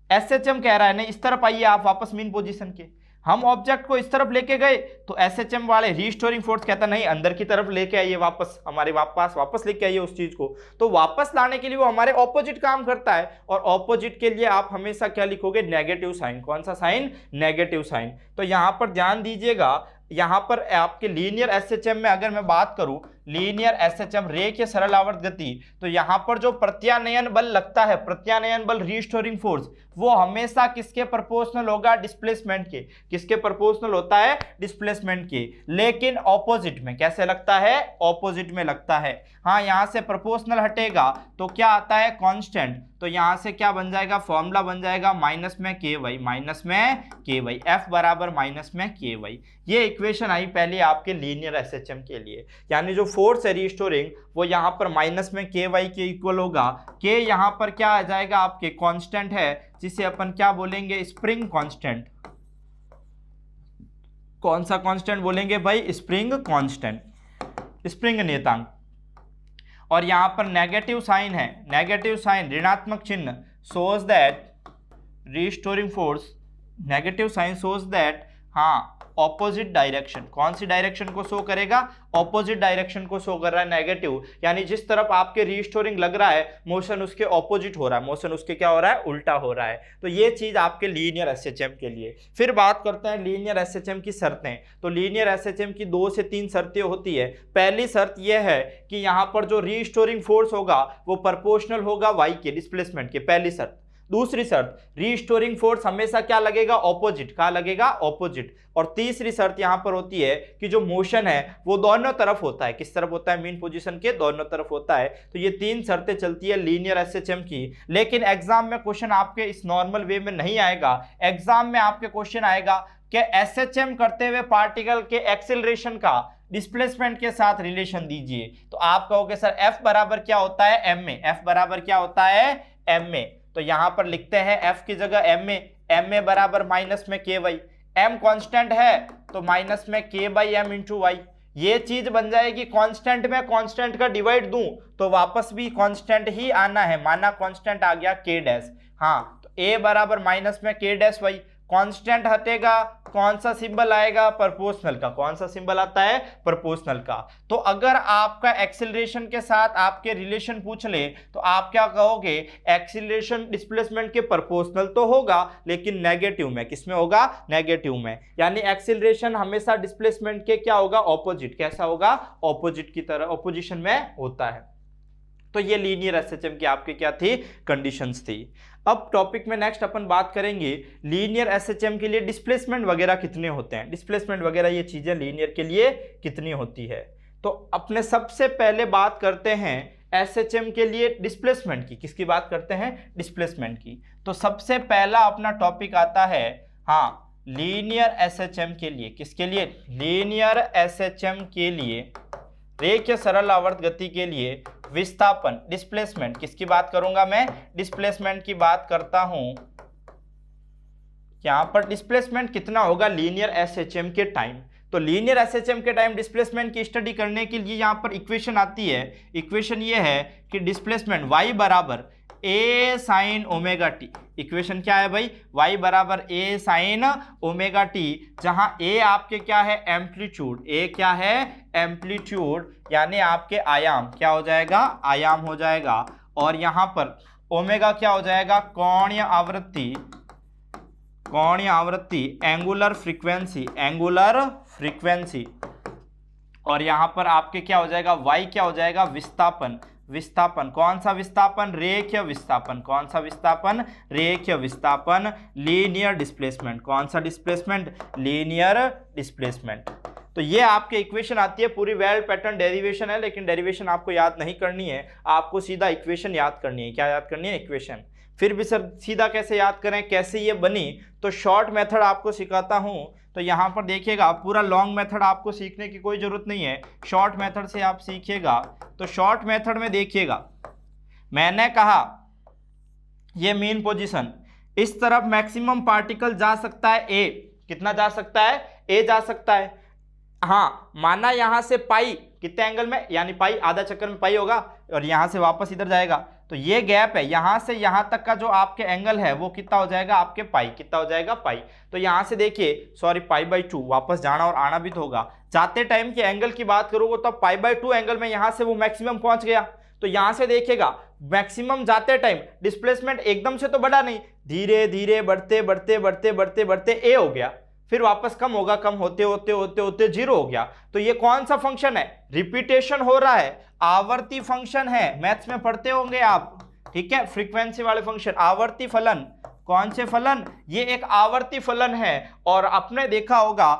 Speaker 1: एसएचएम कह रहा है नहीं इस तरफ आइए आप वापस मीन पोजीशन के, हम ऑब्जेक्ट को इस तरफ लेके गए तो एसएचएम वाले रीस्टोरिंग फोर्स कहता नहीं अंदर की तरफ लेके आइए, वापस हमारे वापस लेके आइए उस चीज को। तो वापस लाने के लिए वो हमारे ऑपोजिट काम करता है, और ऑपोजिट के लिए आप हमेशा क्या लिखोगे, नेगेटिव साइन। कौन सा साइन, नेगेटिव साइन। तो यहां पर ध्यान दीजिएगा, यहां पर आपके लीनियर एसएचएम में अगर मैं बात करूं, लीनियर एसएचएम रेखीय सरल आवर्त गति, तो यहां पर जो प्रत्यानयन बल लगता है, प्रत्यानयन बल रीस्टोरिंग फोर्स, वो हमेशा किसके प्रोपोर्शनल होगा, डिस्प्लेसमेंट के। किसके प्रोपोर्शनल होता है, डिस्प्लेसमेंट के। लेकिन ऑपोजिट में कैसे लगता है, ऑपोजिट में लगता है। हाँ, यहां से प्रोपोर्शनल हटेगा तो क्या आता है, कांस्टेंट। तो यहां से क्या बन जाएगा, फॉर्मूला बन जाएगा माइनस में के वाई, माइनस में के वाई, एफ बराबर माइनस में के वाई। ये इक्वेशन आई पहले आपके लीनियर एसएचएम के लिए, यानी जो फोर्स है रीस्टोरिंग वो यहां पर माइनस में के वाई के इक्वल होगा। के यहां पर क्या आ जाएगा, आपके कांस्टेंट है, जिसे अपन क्या बोलेंगे, स्प्रिंग कांस्टेंट। कौन सा कांस्टेंट बोलेंगे भाई, स्प्रिंग कांस्टेंट, स्प्रिंग नियतांक। और यहां पर नेगेटिव साइन है, नेगेटिव साइन ऋणात्मक चिन्ह shows that restoring force, negative sign shows that, हाँ, ऑपोजिट डायरेक्शन। कौन सी डायरेक्शन को शो करेगा, ऑपोजिट डायरेक्शन को शो कर रहा है, नेगेटिव, यानी जिस तरफ आपके रीस्टोरिंग लग रहा है मोशन उसके ऑपोजिट हो रहा है, मोशन उसके क्या हो रहा है, उल्टा हो रहा है। तो ये चीज आपके लीनियर एसएचएम के लिए। फिर बात करते हैं लीनियर एसएचएम की शर्तें। तो लीनियर एसएचएम की 2 से 3 शर्तें होती है। पहली शर्त यह है कि यहां पर जो रीस्टोरिंग फोर्स होगा वो प्रोपोर्शनल होगा वाई के, डिस्प्लेसमेंट के, पहली शर्त। दूसरी शर्त, रीस्टोरिंग फोर्स हमेशा क्या लगेगा, ऑपोजिट। क्या लगेगा, ऑपोजिट। और तीसरी शर्त यहां पर होती है कि जो मोशन है वो दोनों तरफ होता है। किस तरफ होता है, मीन पोजीशन के दोनों तरफ होता है। तो ये 3 शर्तें चलती है लीनियर एसएचएम की। लेकिन एग्जाम में क्वेश्चन आपके इस नॉर्मल वे में नहीं आएगा। एग्जाम में आपके क्वेश्चन आएगा कि एसएचएम करते हुए पार्टिकल के एक्सेलरेशन का डिस्प्लेसमेंट के साथ रिलेशन दीजिए। तो आप कहोगे सर एफ बराबर क्या होता है, एम ए। एफ बराबर क्या होता है, एम ए। तो यहां पर लिखते हैं एफ की जगह एम ए, एम ए बराबर माइनस में के वाई। एम कांस्टेंट है तो माइनस में के बाई एम इंटू वाई। ये चीज बन जाएगी, कांस्टेंट में कांस्टेंट का डिवाइड दूं तो वापस भी कांस्टेंट ही आना है, माना कांस्टेंट आ गया के डैश। हाँ, तो ए बराबर माइनस में के डैश वाई। कांस्टेंट हटेगा, कौन सा सिंबल आएगा, प्रोपोर्शनल का। कौन सा सिंबल आता है, प्रोपोर्शनल का। तो अगर आपका एक्सीलरेशन के साथ आपके रिलेशन पूछ ले तो आप क्या कहोगे, एक्सीलरेशन डिस्प्लेसमेंट के प्रोपोर्शनल तो होगा लेकिन नेगेटिव में। किसमें होगा, नेगेटिव में। यानी एक्सीलरेशन हमेशा डिस्प्लेसमेंट के क्या होगा, ऑपोजिट। कैसा होगा, ऑपोजिट की तरह, ऑपोजिशन में होता है। तो ये लीनियर एसएचएम की आपकी क्या थी, कंडीशंस थी। अब टॉपिक में नेक्स्ट अपन बात करेंगे लीनियर एसएचएम के लिए डिस्प्लेसमेंट वगैरह कितने होते हैं, डिस्प्लेसमेंट वगैरह ये चीजें लीनियर के लिए कितनी होती है। तो अपने सबसे पहले बात करते हैं एसएचएम के लिए डिस्प्लेसमेंट की। किसकी बात करते हैं, डिस्प्लेसमेंट की। तो सबसे पहला अपना टॉपिक आता है, हाँ, लीनियर एसएचएम के लिए। किसके लिए, लीनियर एसएचएम के लिए, रेखीय सरल आवर्त गति के लिए विस्थापन, डिस्प्लेसमेंट। किसकी बात करूंगा मैं, डिस्प्लेसमेंट की बात करता हूं। यहां पर डिस्प्लेसमेंट कितना होगा लीनियर एसएचएम के टाइम। तो लीनियर एसएचएम के टाइम डिस्प्लेसमेंट की स्टडी करने के लिए यहां पर इक्वेशन आती है। इक्वेशन ये है कि डिस्प्लेसमेंट y बराबर ए साइन ओमेगा टी। इक्वेशन क्या है भाई, y बराबर ए साइन ओमेगा टी, जहां ए आपके क्या है, एम्पलीट्यूड। ए क्या है, एम्पलीट्यूड, यानी आपके आयाम। क्या हो जाएगा, आयाम हो जाएगा। और यहां पर ओमेगा क्या हो जाएगा, कोणीय आवृत्ति। कोणीय आवृत्ति, एंगुलर फ्रीक्वेंसी, एंगुलर फ्रीक्वेंसी, और यहां पर आपके क्या हो जाएगा, y क्या हो जाएगा, विस्थापन, विस्थापन, कौन सा विस्थापन, रेखीय विस्थापन, कौन सा विस्थापन, रेखीय विस्थापन, लीनियर डिस्प्लेसमेंट, कौन सा डिस्प्लेसमेंट, लीनियर डिस्प्लेसमेंट। तो ये आपके इक्वेशन आती है, पूरी वेल पैटर्न डेरिवेशन है, लेकिन डेरिवेशन आपको याद नहीं करनी है, आपको सीधा इक्वेशन याद करनी है। क्या याद करनी है, इक्वेशन। फिर भी सर सीधा कैसे याद करें, कैसे ये बनी, तो शॉर्ट मेथड आपको सिखाता हूं। तो यहाँ पर देखिएगा, पूरा लॉन्ग मेथड आपको सीखने की कोई जरूरत नहीं है, शॉर्ट मेथड से आप सीखिएगा। तो शॉर्ट मेथड में देखिएगा, मैंने कहा ये मीन पोजीशन, इस तरफ मैक्सिमम पार्टिकल जा सकता है ए, कितना जा सकता है, ए जा सकता है। हाँ, माना यहां से पाई कितने एंगल में, यानी पाई आधा चक्कर में पाई होगा, और यहां से वापस इधर जाएगा, तो ये गैप है, यहां से यहां तक का जो आपके एंगल है वो कितना हो जाएगा, आपके पाई, कितना हो जाएगा, पाई। तो यहां से देखिए, सॉरी पाई/2, वापस जाना और आना भी तो होगा। जाते टाइम के एंगल की बात करोगे तो पाई/2 एंगल में यहां से वो मैक्सिमम पहुंच गया। तो यहां से देखिएगा, मैक्सिमम जाते टाइम डिस्प्लेसमेंट एकदम से तो बढ़ा नहीं, धीरे धीरे बढ़ते बढ़ते बढ़ते बढ़ते बढ़ते ए हो गया, फिर वापस कम होगा, कम होते होते होते होते जीरो हो गया। तो ये कौन सा फंक्शन है, रिपीटेशन हो रहा है, आवर्ती फंक्शन है, मैथ्स में पढ़ते होंगे आप, ठीक है, फ्रीक्वेंसी वाले फंक्शन, आवर्ती फलन। कौन से फलन, ये एक आवर्ती फलन है। और आपने देखा होगा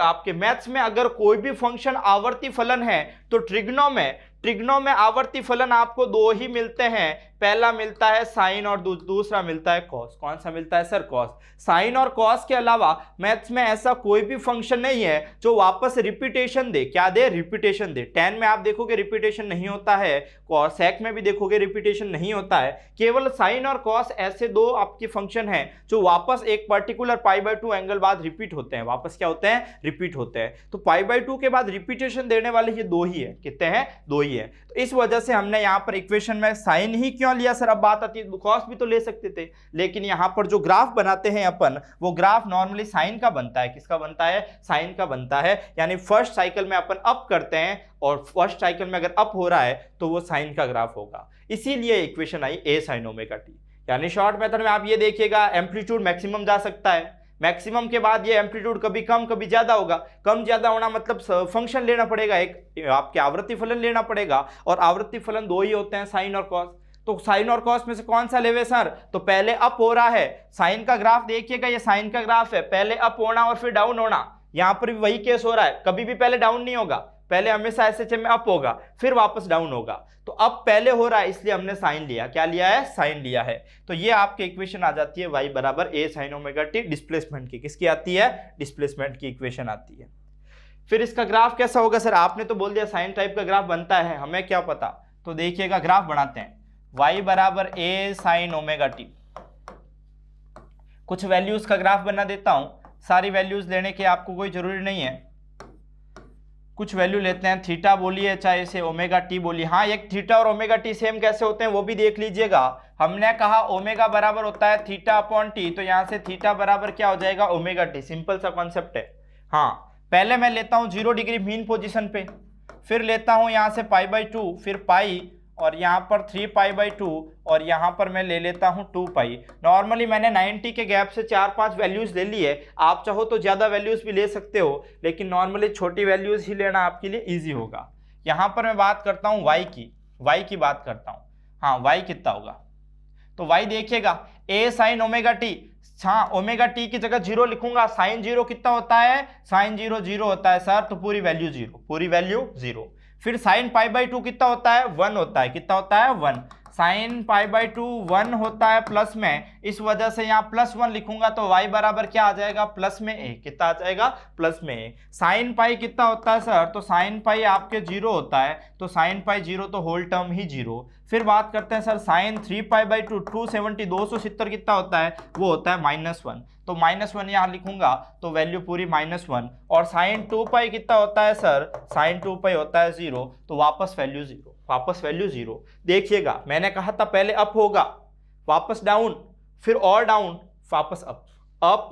Speaker 1: आपके मैथ्स में, अगर कोई भी फंक्शन आवर्ती फलन है तो ट्रिग्नो में आवर्ती फलन आपको दो ही मिलते हैं, पहला मिलता है साइन और दूसरा मिलता है कॉस। कौन सा मिलता है सर, कॉस। साइन और कॉस के अलावा मैथ्स में ऐसा कोई भी फंक्शन नहीं है जो वापस रिपीटेशन दे। क्या दे, रिपीटेशन दे। टेन में आप देखोगे रिपीटेशन नहीं होता है, सेक में भी देखोगे रिपीटेशन नहीं होता है, केवल साइन और कॉस ऐसे दो आपके फंक्शन हैं जो वापस एक पर्टिकुलर पाई/2 एंगल बाद रिपीट होते हैं, वापस क्या होते हैं, रिपीट होते हैं। तो पाई/2 के बाद रिपीटेशन देने वाले ये दो ही है, कितने हैं, दो ही है। तो इस वजह से हमने यहाँ पर इक्वेशन में साइन ही क्यों लिया सर, अब बात आती है कॉस भी तो ले सकते थे, लेकिन यहाँ पर जो ग्राफ बनाते हैं अपन, वो ग्राफ नॉर्मली साइन का बनता है, किसका बनता है, साइन का बनता है। यानी फर्स्ट साइकिल में अपन अप करते हैं और फर्स्ट साइकिल में अगर अप हो रहा है तो वो साइन का ग्राफ होगा, इसीलिए equation I a sin omega t। यानी शॉर्ट मेथड में आप ये देखिएगा, एम्पलीट्यूड मैक्सिमम जा सकता है, मैक्सिमम के बाद ये एम्पलीट्यूड कभी कम कभी ज्यादा होगा, कम ज्यादा होना मतलब फंक्शन लेना पड़ेगा, एक आपके आवर्ती फलन लेना पड़ेगा, और आवर्ती फलन दो ही होते हैं, साइन और कॉस। तो साइन और कॉस में से कौन सा लेवे सर, तो पहले अप हो रहा है, साइन का ग्राफ देखिएगा, ये साइन का ग्राफ है, पहले अप होना और फिर डाउन होना, यहां पर भी वही केस हो रहा है, कभी भी पहले डाउन नहीं होगा, पहले हमेशा SHM में अप होगा फिर वापस डाउन होगा। तो अब पहले हो रहा है इसलिए हमने साइन लिया, क्या लिया है, साइन लिया है। तो ये आपके इक्वेशन आ जाती है y बराबर a sin omega t, displacement की, किसकी आती है, डिस्प्लेसमेंट की इक्वेशन आती है। फिर इसका ग्राफ कैसा होगा सर, आपने तो बोल दिया साइन टाइप का ग्राफ बनता है, हमें क्या पता। तो देखिएगा ग्राफ बनाते हैं, y बराबर a sin ओमेगा t, कुछ वैल्यूज का ग्राफ बना देता हूं, सारी वैल्यूज लेने की आपको कोई जरूरी नहीं है, कुछ वैल्यू लेते हैं, थीटा बोलिए चाहे इसे ओमेगा टी बोलिए। हाँ, एक थीटा और ओमेगा टी सेम कैसे होते हैं वो भी देख लीजिएगा। हमने कहा ओमेगा बराबर होता है थीटा अपॉन टी, तो यहाँ से थीटा बराबर क्या हो जाएगा, ओमेगा टी, सिंपल सा कॉन्सेप्ट है। हाँ, पहले मैं लेता हूँ 0 डिग्री मीन पोजीशन पे, फिर लेता हूँ यहाँ से पाई/2, फिर पाई, और यहाँ पर 3π/2, और यहाँ पर मैं ले लेता हूँ 2π। नॉर्मली मैंने 90 के गैप से 4-5 वैल्यूज ले ली है, आप चाहो तो ज़्यादा वैल्यूज भी ले सकते हो, लेकिन नॉर्मली छोटी वैल्यूज ही लेना आपके लिए ईजी होगा। यहाँ पर मैं बात करता हूँ y की बात करता हूँ। हाँ, y कितना होगा, तो y देखिएगा a sin ओमेगा t, हाँ ओमेगा टी की जगह 0 लिखूंगा, साइन 0 कितना होता है, साइन 0 0 होता है सर, तो पूरी वैल्यू 0, पूरी वैल्यू 0। फिर साइन पाई/2 कितना होता है, 1 होता है, कितना होता है, 1। साइन पाई/2 1 होता है प्लस में, इस वजह से यहाँ +1 लिखूंगा, तो y बराबर क्या आ जाएगा, प्लस में a, कितना आ जाएगा, प्लस में a। साइन पाई कितना होता है सर, तो साइन पाई आपके 0 होता है, तो साइन पाई 0 तो होल टर्म ही 0। फिर बात करते हैं सर साइन 3π/2, 270 270 कितना होता है, वो होता है -1, तो -1 यहाँ लिखूंगा, तो वैल्यू पूरी -1। और साइन 2π कितना होता है सर, साइन 2π होता है 0, तो वापस वैल्यू 0, वापस वैल्यू 0। देखिएगा मैंने कहा था पहले अप होगा, वापस डाउन, फिर और डाउन, वापस अप, अप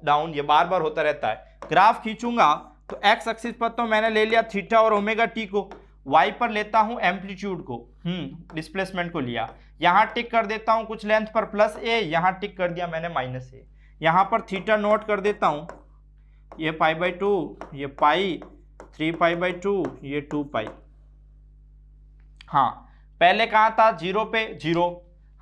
Speaker 1: डाउन, ये बार बार होता रहता है। ग्राफ खींचूंगा तो एक्स एक्सिस पर तो मैंने ले लिया थीटा और ओमेगा टी को, y पर लेता हूं एम्पलीट्यूड को, डिस्प्लेसमेंट को लिया, यहां टिक कर देता हूं कुछ लेंथ पर प्लस a, यहां टिक कर दिया मैंने माइनस a, यहां पर थीटा नोट कर देता हूं, ये π/2, ये पाई, 3π/2, ये 2π। हाँ पहले कहाँ था, 0 पे 0,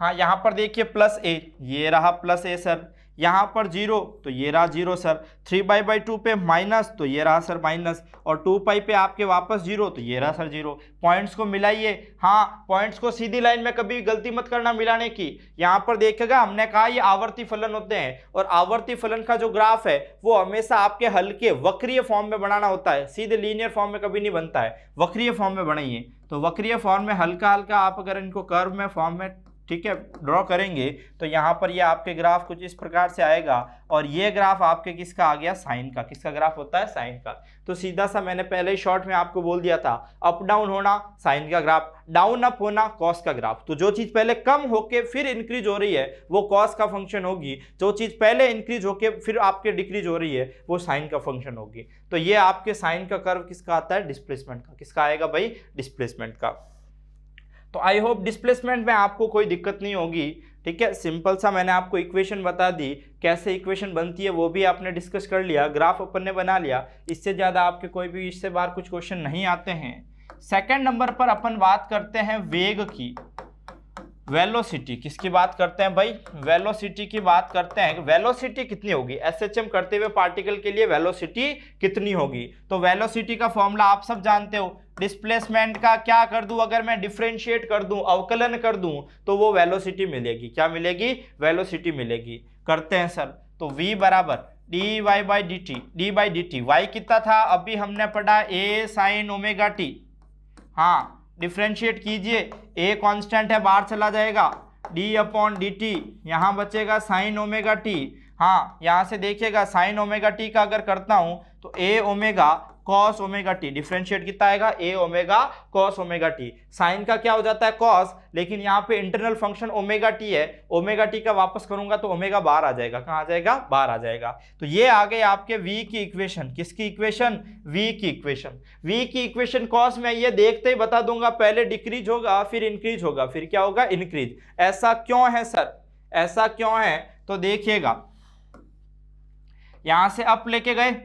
Speaker 1: हाँ यहाँ पर देखिए प्लस a, ये रहा प्लस a सर, यहाँ पर 0 तो ये रहा 0 सर, 3π/2 पे माइनस तो ये रहा सर माइनस, और 2π पे आपके वापस 0 तो ये रहा सर 0। पॉइंट्स को मिलाइए, हाँ पॉइंट्स को सीधी लाइन में कभी गलती मत करना मिलाने की। यहाँ पर देखिएगा हमने कहा ये आवर्ती फलन होते हैं, और आवर्ती फलन का जो ग्राफ है वो हमेशा आपके हल्के वक्रीय फॉर्म में बनाना होता है, सीधे लीनियर फॉर्म में कभी नहीं बनता है, वक्रीय फॉर्म में बनाइए। तो वक्रीय फॉर्म में हल्का हल्का आप अगर इनको कर्व में फॉर्म में, ठीक है, ड्रॉ करेंगे तो यहाँ पर ये आपके ग्राफ कुछ इस प्रकार से आएगा, और ये ग्राफ आपके किसका आ गया, साइन का। किसका ग्राफ होता है, साइन का। तो सीधा सा मैंने पहले ही शॉर्ट में आपको बोल दिया था, अप डाउन होना साइन का ग्राफ, डाउन अप होना कॉस का ग्राफ। तो जो चीज पहले कम होके फिर इंक्रीज हो रही है वो कॉस का फंक्शन होगी, जो चीज पहले इंक्रीज होके फिर आपके डिक्रीज हो रही है वो साइन का फंक्शन होगी। तो ये आपके साइन का कर्व किसका आता है, डिस्प्लेसमेंट का। किसका आएगा भाई, डिस्प्लेसमेंट का। तो आई होप डिस्प्लेसमेंट में आपको कोई दिक्कत नहीं होगी, ठीक है। सिंपल सा मैंने आपको इक्वेशन बता दी, कैसे इक्वेशन बनती है वो भी आपने डिस्कस कर लिया, ग्राफ अपन ने बना लिया। इससे ज़्यादा आपके कोई भी इससे बाहर कुछ क्वेश्चन नहीं आते हैं। सेकंड नंबर पर अपन बात करते हैं वेग की, वेलोसिटी। किसकी बात करते हैं भाई, वेलोसिटी की बात करते हैं। वेलोसिटी कितनी होगी, एसएचएम करते हुए पार्टिकल के लिए वेलोसिटी कितनी होगी। तो वेलोसिटी का फॉर्मूला आप सब जानते हो, डिस्प्लेसमेंट का क्या कर दूं, अगर मैं डिफरेंशिएट कर दूं, अवकलन कर दूं, तो वो वेलोसिटी मिलेगी। क्या मिलेगी, वेलोसिटी मिलेगी। करते हैं सर। तो v बराबर dy/dt, y कितना था अभी हमने पढ़ा, a sin ओमेगा t। हाँ डिफ्रेंशिएट कीजिए, a कांस्टेंट है बाहर चला जाएगा, d/dt, यहाँ बचेगा साइन ओमेगा t। हाँ यहाँ से देखिएगा साइन ओमेगा t का अगर करता हूँ तो a omega cos omega T, differentiate कितना आएगा, a omega cos omega T. Sine का क्या हो जाता है, कॉस, लेकिन यहाँ पे इंटरनल फंक्शन ओमेगा टी है, ओमेगा टी का वापस करूंगा तो ओमेगा बाहर आ जाएगा। कहाँ आ जाएगा, बाहर आ जाएगा। तो ये आ गए आपके v की इक्वेशन। किसकी इक्वेशन, v की इक्वेशन। v की इक्वेशन कॉस में ये देखते ही बता दूंगा, पहले डिक्रीज होगा फिर इंक्रीज होगा, फिर क्या होगा, इंक्रीज। ऐसा क्यों है सर, ऐसा क्यों है, तो देखिएगा यहां से अप लेके गए,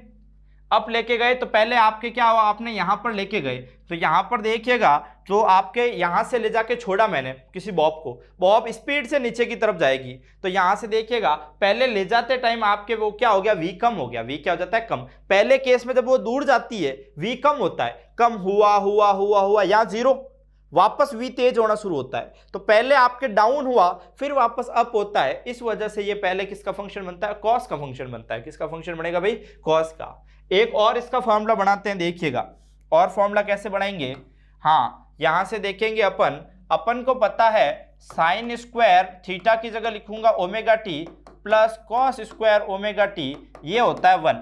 Speaker 1: अप लेके गए तो पहले आपके क्या हुआ, आपने यहां पर लेके गए तो यहां पर देखिएगा तो आपके यहां से ले जाके छोड़ा मैंने किसी बॉब को, बॉब स्पीड से नीचे की तरफ जाएगी। तो यहां से देखिएगा पहले ले जाते टाइम आपके वो क्या हो गया, v कम हो गया। v क्या हो जाता है, कम। पहले केस में जब वो दूर जाती है v कम होता है, कम हुआ हुआ हुआ हुआ, यहाँ 0, वापस v तेज होना शुरू होता है। तो पहले आपके डाउन हुआ फिर वापस अप होता है, इस वजह से ये पहले किसका फंक्शन बनता है, कॉस का फंक्शन बनता है। किसका फंक्शन बनेगा भाई, कॉस का। एक और इसका फॉर्मूला बनाते हैं, देखिएगा और फॉर्मूला कैसे बनाएंगे। हाँ यहां से देखेंगे अपन को पता है साइन स्क्वायर थीटा की जगह लिखूंगा omega T plus cos square omega T, ये होता है 1।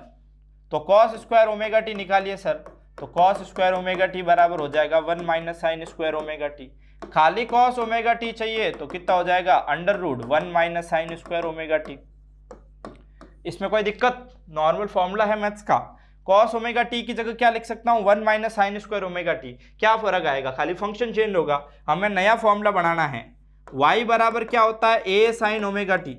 Speaker 1: तो कॉस स्क्वायर ओमेगा टी निकालिए सर, तो कॉस स्क्वायर ओमेगा टी बराबर हो जाएगा 1 minus sine square omega T. खाली कॉस ओमेगा टी चाहिए तो कितना हो जाएगा, under root 1 minus sine square omega T. इसमें कोई दिक्कत, नॉर्मल फॉर्मूला है मैथ्स का। कॉस ओमेगा टी की जगह क्या लिख सकता हूं, 1 minus sine square omega T. क्या फर्क आएगा, खाली फंक्शन चेंज होगा। हमें नया फॉर्मूला बनाना है, y बराबर क्या होता है, a साइन ओमेगा टी।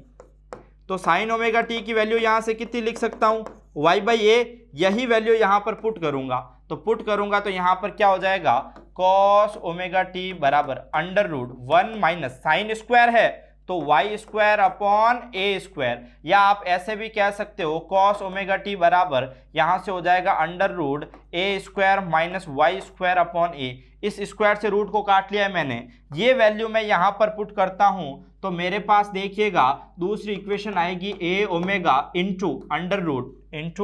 Speaker 1: तो साइन ओमेगा टी की वैल्यू यहां से कितनी लिख सकता हूं, y/a, यही वैल्यू यहां पर पुट करूंगा। तो पुट करूंगा तो यहां पर क्या हो जाएगा, कॉस ओमेगा टी बराबर under root 1 minus sine square है तो y square upon a square, या आप ऐसे भी कह सकते हो कॉस ओमेगा टी बराबर यहां से हो जाएगा under root a square minus Y square upon a। इस स्क्वायर से रूट को काट लिया है मैंने, ये वैल्यू मैं यहां पर पुट करता हूं तो मेरे पास देखिएगा दूसरी इक्वेशन आएगी a omega into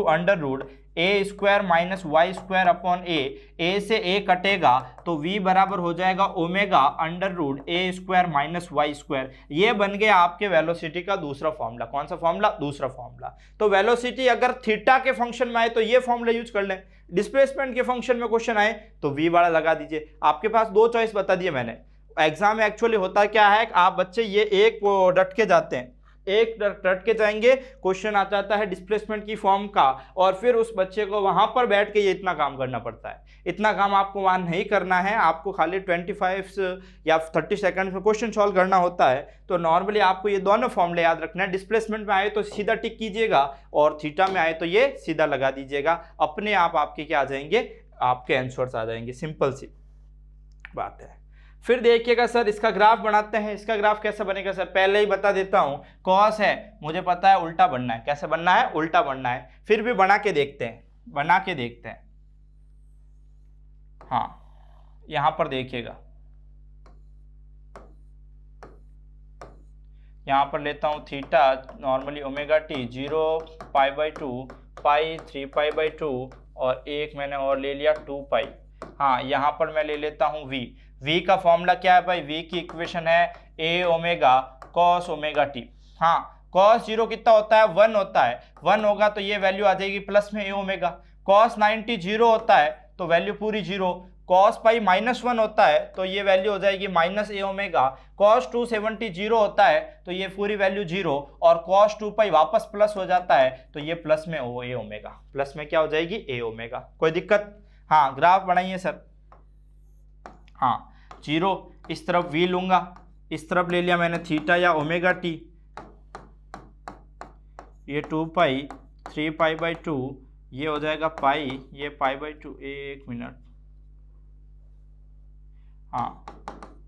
Speaker 1: under root a square minus Y square upon a से a कटेगा तो v बराबर हो जाएगा omega under root a square minus Y square. ये बन गया आपके वेलोसिटी का दूसरा फॉर्मूला। कौन सा फॉर्मूला, दूसरा फॉर्मूला। तो वेलोसिटी अगर थीटा के फंक्शन में आए तो ये फॉर्मूला यूज कर लें, डिस्प्लेसमेंट के फंक्शन में क्वेश्चन आए तो v वाला लगा दीजिए। आपके पास दो चॉइस बता दिए मैंने। एग्जाम में एक्चुअली होता क्या है, आप बच्चे ये एक डट के जाते हैं, एक रट के जाएंगे, क्वेश्चन आ जाता है डिस्प्लेसमेंट की फॉर्म का, और फिर उस बच्चे को वहां पर बैठ के ये इतना काम करना पड़ता है। इतना काम आपको वहां नहीं करना है, आपको खाली 25 या 30 सेकंड में क्वेश्चन सॉल्व करना होता है। तो नॉर्मली आपको ये दोनों फॉर्मूले याद रखना है, डिस्प्लेसमेंट में आए तो सीधा टिक कीजिएगा और थीटा में आए तो ये सीधा लगा दीजिएगा, अपने आप आपके क्या आ जाएंगे, आपके आंसर्स आ जाएंगे। सिंपल सी बात है। फिर देखिएगा सर इसका ग्राफ बनाते हैं। इसका ग्राफ कैसे बनेगा सर, पहले ही बता देता हूं, कॉस है, मुझे पता है उल्टा बनना है। कैसे बनना है, उल्टा बनना है। फिर भी बना के देखते हैं, बना के देखते हैं। हाँ यहां पर देखिएगा, यहां पर लेता हूं थीटा नॉर्मली ओमेगा टी 0 π/2 पाई 3 π/2 और एक मैंने और ले लिया 2 पाई। हाँ यहाँ पर मैं ले लेता हूँ v। v का फॉर्मूला क्या है भाई, v की इक्वेशन है a omega cos omega T. हाँ cos 0 कितना होता है, 1 होता है, 1 होगा तो ये वैल्यू आ जाएगी प्लस में a ओमेगा। cos 90 0 होता है तो वैल्यू पूरी 0। cos पाई -1 होता है तो ये वैल्यू हो जाएगी माइनस a ओमेगा। cos 270 0 होता है तो ये पूरी वैल्यू 0, और cos 2 पाई वापस प्लस हो जाता है तो ये प्लस में a ओमेगा, प्लस में क्या हो जाएगी a ओमेगा। कोई दिक्कत? हाँ ग्राफ बनाइए सर। हाँ 0 इस तरफ v लूंगा, इस तरफ ले लिया मैंने थीटा या ओमेगा टी, ये 2 पाई 3 π/2, ये हो जाएगा पाई, ये π/2, एक मिनट, हाँ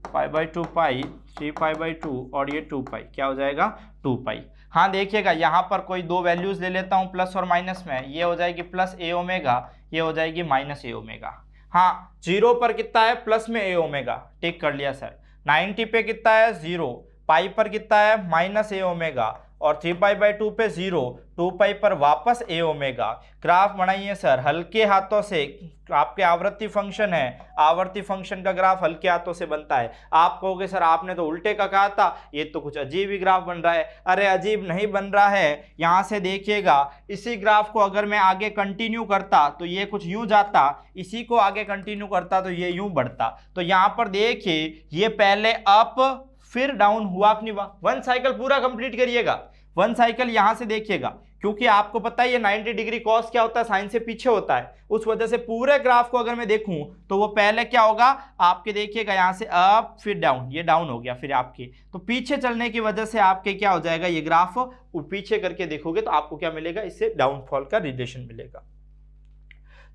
Speaker 1: π/2 पाई 3 π/2 और ये 2 पाई, क्या हो जाएगा 2 पाई। हाँ देखिएगा यहाँ पर कोई दो वैल्यूज ले लेता हूँ प्लस और माइनस में, ये हो जाएगी प्लस a ओमेगा, ये हो जाएगी माइनस a ओमेगा। हाँ 0 पर कितना है, प्लस में a ओमेगा, टिक कर लिया सर। 90 पे कितना है 0, पाई पर कितना है माइनस a ओमेगा, और 3 π/2 पे 0, 2 पाई पर वापस a ओमेगा। ग्राफ बनाइए सर हल्के हाथों से, आपके आवर्ती फंक्शन है, आवर्ती फंक्शन का ग्राफ हल्के हाथों से बनता है। आप कहोगे सर आपने तो उल्टे का कहा था, ये तो कुछ अजीब ही ग्राफ बन रहा है। अरे अजीब नहीं बन रहा है, यहाँ से देखिएगा, इसी ग्राफ को अगर मैं आगे कंटिन्यू करता तो ये कुछ यूं जाता, इसी को आगे कंटिन्यू करता तो ये यूं बढ़ता। तो यहाँ पर देखिए ये पहले अप फिर डाउन हुआ कि नहीं हुआ। 1 साइकिल पूरा कंप्लीट करिएगा, 1 साइकिल यहां से देखिएगा, क्योंकि आपको पता है ये 90 डिग्री कॉस क्या होता है, साइन से पीछे होता है, उस वजह से पूरे ग्राफ को अगर मैं देखूं तो वो पहले क्या होगा आपके, देखिएगा यहां से अप फिर डाउन, ये डाउन हो गया, फिर आपके तो पीछे चलने की वजह से आपके क्या हो जाएगा, ये ग्राफ पीछे करके देखोगे तो आपको क्या मिलेगा, इससे डाउनफॉल का रिलेशन मिलेगा।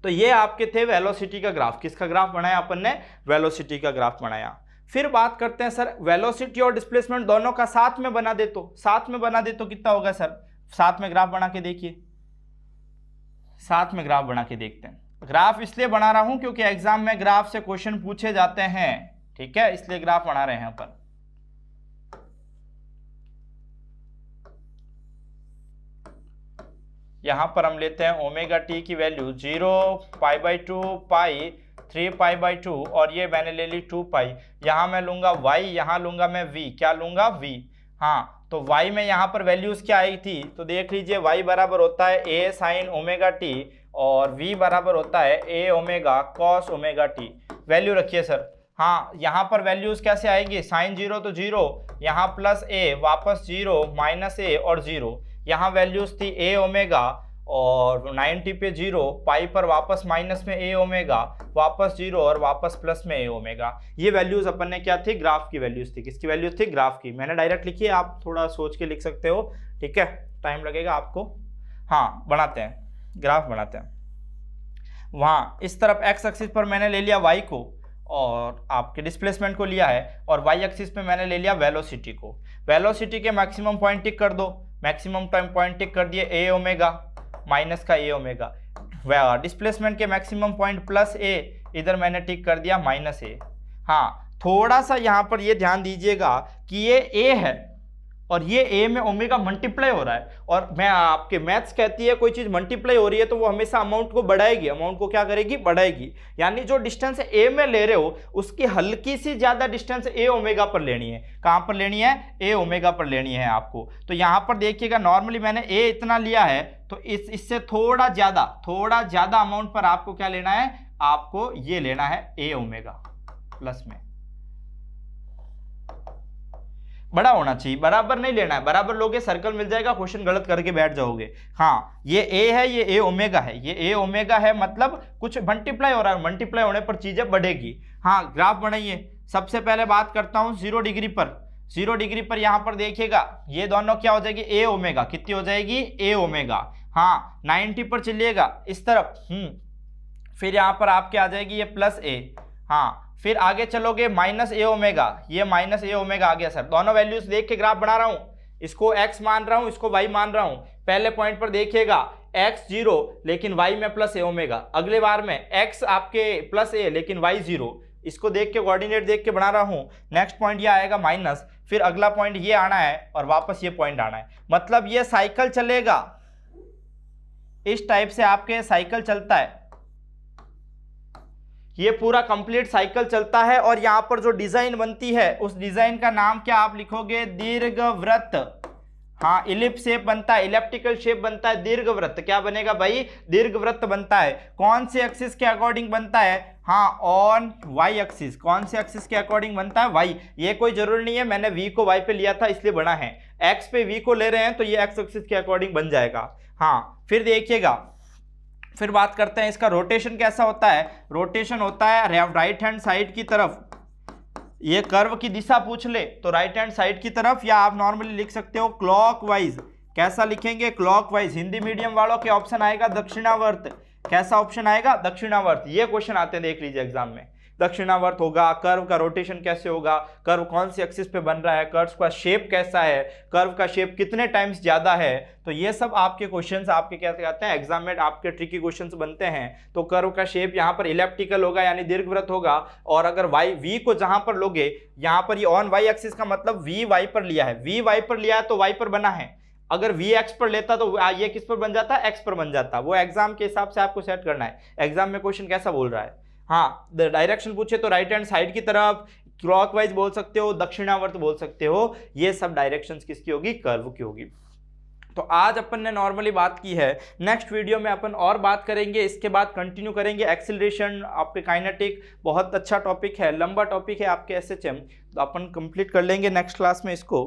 Speaker 1: तो ये आपके थे वेलोसिटी का ग्राफ। किसका ग्राफ बनाया अपन ने, वेलोसिटी का ग्राफ बनाया। फिर बात करते हैं सर वेलोसिटी और डिस्प्लेसमेंट दोनों का साथ में बना दे तो, साथ में बना दे तो कितना होगा सर, साथ में ग्राफ बना के देखिए, साथ में ग्राफ बना के देखते हैं। ग्राफ इसलिए बना रहा हूं क्योंकि एग्जाम में ग्राफ से क्वेश्चन पूछे जाते हैं, ठीक है, इसलिए ग्राफ बना रहे हैं अपन। यहां पर हम लेते हैं ओमेगा टी की वैल्यू 0 π/2 पाई 3 π/2 और ये मैंने ले ली 2 पाई। यहाँ मैं लूंगा y, यहाँ लूंगा मैं v, क्या लूंगा v। हाँ तो y में यहाँ पर वैल्यूज क्या आई थी, तो देख लीजिए y बराबर होता है a साइन ओमेगा टी और v बराबर होता है a omega cos omega T. Value रखिए सर। हाँ यहाँ पर वैल्यूज कैसे आएंगी, साइन 0 तो 0, यहाँ प्लस a वापस 0 माइनस a और 0, यहाँ वैल्यूज थी a ओमेगा और 90 पे 0, पाई पर वापस माइनस में a ओमेगा, वापस 0 और वापस प्लस में a ओमेगा। ये वैल्यूज अपन ने क्या थी, ग्राफ की वैल्यूज थी। किसकी वैल्यूज थी, ग्राफ की। मैंने डायरेक्ट लिखी है, आप थोड़ा सोच के लिख सकते हो, ठीक है, टाइम लगेगा आपको। हाँ बनाते हैं, ग्राफ बनाते हैं। वहाँ इस तरफ x एक्सिस पर मैंने ले लिया y को और आपके डिस्प्लेसमेंट को लिया है, और y एक्सिस पे मैंने ले लिया वेलोसिटी को। वेलोसिटी के मैक्सिमम पॉइंट टिक कर दो, मैक्सिमम टाइम पॉइंट टिक कर दिए a ओमेगा माइनस का a ओमेगा। डिस्प्लेसमेंट के मैक्सिमम पॉइंट प्लस a, इधर मैंने टिक कर दिया माइनस a। हाँ थोड़ा सा यहाँ पर ये ध्यान दीजिएगा कि ये a है और ये a में ओमेगा मल्टीप्लाई हो रहा है, और मैं आपके मैथ्स कहती है कोई चीज मल्टीप्लाई हो रही है तो वो हमेशा अमाउंट को बढ़ाएगी, अमाउंट को क्या करेगी, बढ़ाएगी। यानी जो डिस्टेंस a में ले रहे हो उसकी हल्की सी ज्यादा डिस्टेंस a ओमेगा पर लेनी है। कहां पर लेनी है, a ओमेगा पर लेनी है आपको। तो यहां पर देखिएगा नॉर्मली मैंने a इतना लिया है, तो इससे थोड़ा ज्यादा अमाउंट पर आपको क्या लेना है, आपको ये लेना है a ओमेगा प्लस में। बड़ा होना चाहिए, बराबर नहीं लेना है, बराबर लोगे सर्कल मिल जाएगा, क्वेश्चन गलत करके बैठ जाओगे। हाँ ये ए है, ये ए ओमेगा है, ये ए ओमेगा है, मतलब कुछ मल्टीप्लाई हो रहा है, मल्टीप्लाई होने पर चीजें बढ़ेगी। हाँ ग्राफ बनाइए। सबसे पहले बात करता हूं 0 डिग्री पर, 0 डिग्री पर यहां पर देखिएगा ये दोनों क्या हो जाएगी, ए ओमेगा, कितनी हो जाएगी, ए ओमेगा। हाँ 90 पर चलिएगा इस तरफ, फिर यहां पर आपके आ जाएगी ये प्लस ए। हाँ फिर आगे चलोगे माइनस ए ओमेगा, ये माइनस ए ओमेगा आ गया सर। दोनों वैल्यूज देख के ग्राफ बना रहा हूं, इसको x मान रहा हूं, इसको y मान रहा हूं। पहले पॉइंट पर देखिएगा x 0 लेकिन y में प्लस ए ओमेगा, अगले बार में x आपके प्लस ए लेकिन y 0, इसको देख के कोऑर्डिनेट देख के बना रहा हूं। नेक्स्ट पॉइंट ये आएगा माइनस, फिर अगला पॉइंट ये आना है और वापस ये पॉइंट आना है, मतलब ये साइकिल चलेगा, इस टाइप से आपके साइकिल चलता है, ये पूरा कंप्लीट साइकिल चलता है। और यहां पर जो डिजाइन बनती है उस डिजाइन का नाम क्या आप लिखोगे, दीर्घवृत्त। हाँ इलिप्स शेप बनता है, इलेप्टिकल शेप बनता है, दीर्घवृत्त क्या बनेगा भाई, दीर्घवृत्त बनता है। कौन से एक्सिस के अकॉर्डिंग बनता है, हाँ ऑन वाई एक्सिस। कौन से एक्सिस के अकॉर्डिंग बनता है, वाई। ये कोई जरूरी नहीं है, मैंने v को y पे लिया था इसलिए बना है, x पे v को ले रहे हैं तो ये x एक्सिस के अकॉर्डिंग बन जाएगा। हाँ फिर देखिएगा, फिर बात करते हैं इसका रोटेशन कैसा होता है। रोटेशन होता है राइट हैंड साइड की तरफ, ये कर्व की दिशा पूछ ले तो राइट हैंड साइड की तरफ, या आप नॉर्मली लिख सकते हो क्लॉकवाइज। कैसा लिखेंगे, क्लॉकवाइज। हिंदी मीडियम वालों के ऑप्शन आएगा दक्षिणावर्त। कैसा ऑप्शन आएगा, दक्षिणावर्त। ये क्वेश्चन आते हैं देख लीजिए एग्जाम में, दक्षिणावर्त होगा। कर्व का रोटेशन कैसे होगा, कर्व कौन सी एक्सिस पे बन रहा है, कर्व का शेप कैसा है, कर्व का शेप कितने टाइम्स ज्यादा है। तो ये सब आपके क्वेश्चंस आपके क्या कहते हैं एग्जाम में आपके ट्रिकी क्वेश्चंस बनते हैं। तो कर्व का शेप यहाँ पर इलेप्टिकल होगा यानी दीर्घवृत्त होगा। और अगर वी को जहां पर लोगे, यहाँ पर ये ऑन वाई एक्सिस का मतलब वी वाई पर लिया है, वी वाई पर लिया है तो वाई पर बना है। अगर वी एक्स पर लेता तो ये किस पर बन जाता, एक्स पर बन जाता। वो एग्जाम के हिसाब से आपको सेट करना है, एग्जाम में क्वेश्चन कैसा बोल रहा है। हाँ डायरेक्शन पूछे तो राइट हैंड साइड की तरफ, क्लॉकवाइज बोल सकते हो, दक्षिणावर्त बोल सकते हो। ये सब डायरेक्शंस किसकी होगी, कर्व की होगी। तो आज अपन ने नॉर्मली बात की है, नेक्स्ट वीडियो में अपन और बात करेंगे, इसके बाद कंटिन्यू करेंगे एक्सीलरेशन, आपके काइनेटिक। बहुत अच्छा टॉपिक है, लंबा टॉपिक है आपके एसएचएम, तो अपन कंप्लीट कर लेंगे नेक्स्ट क्लास में इसको।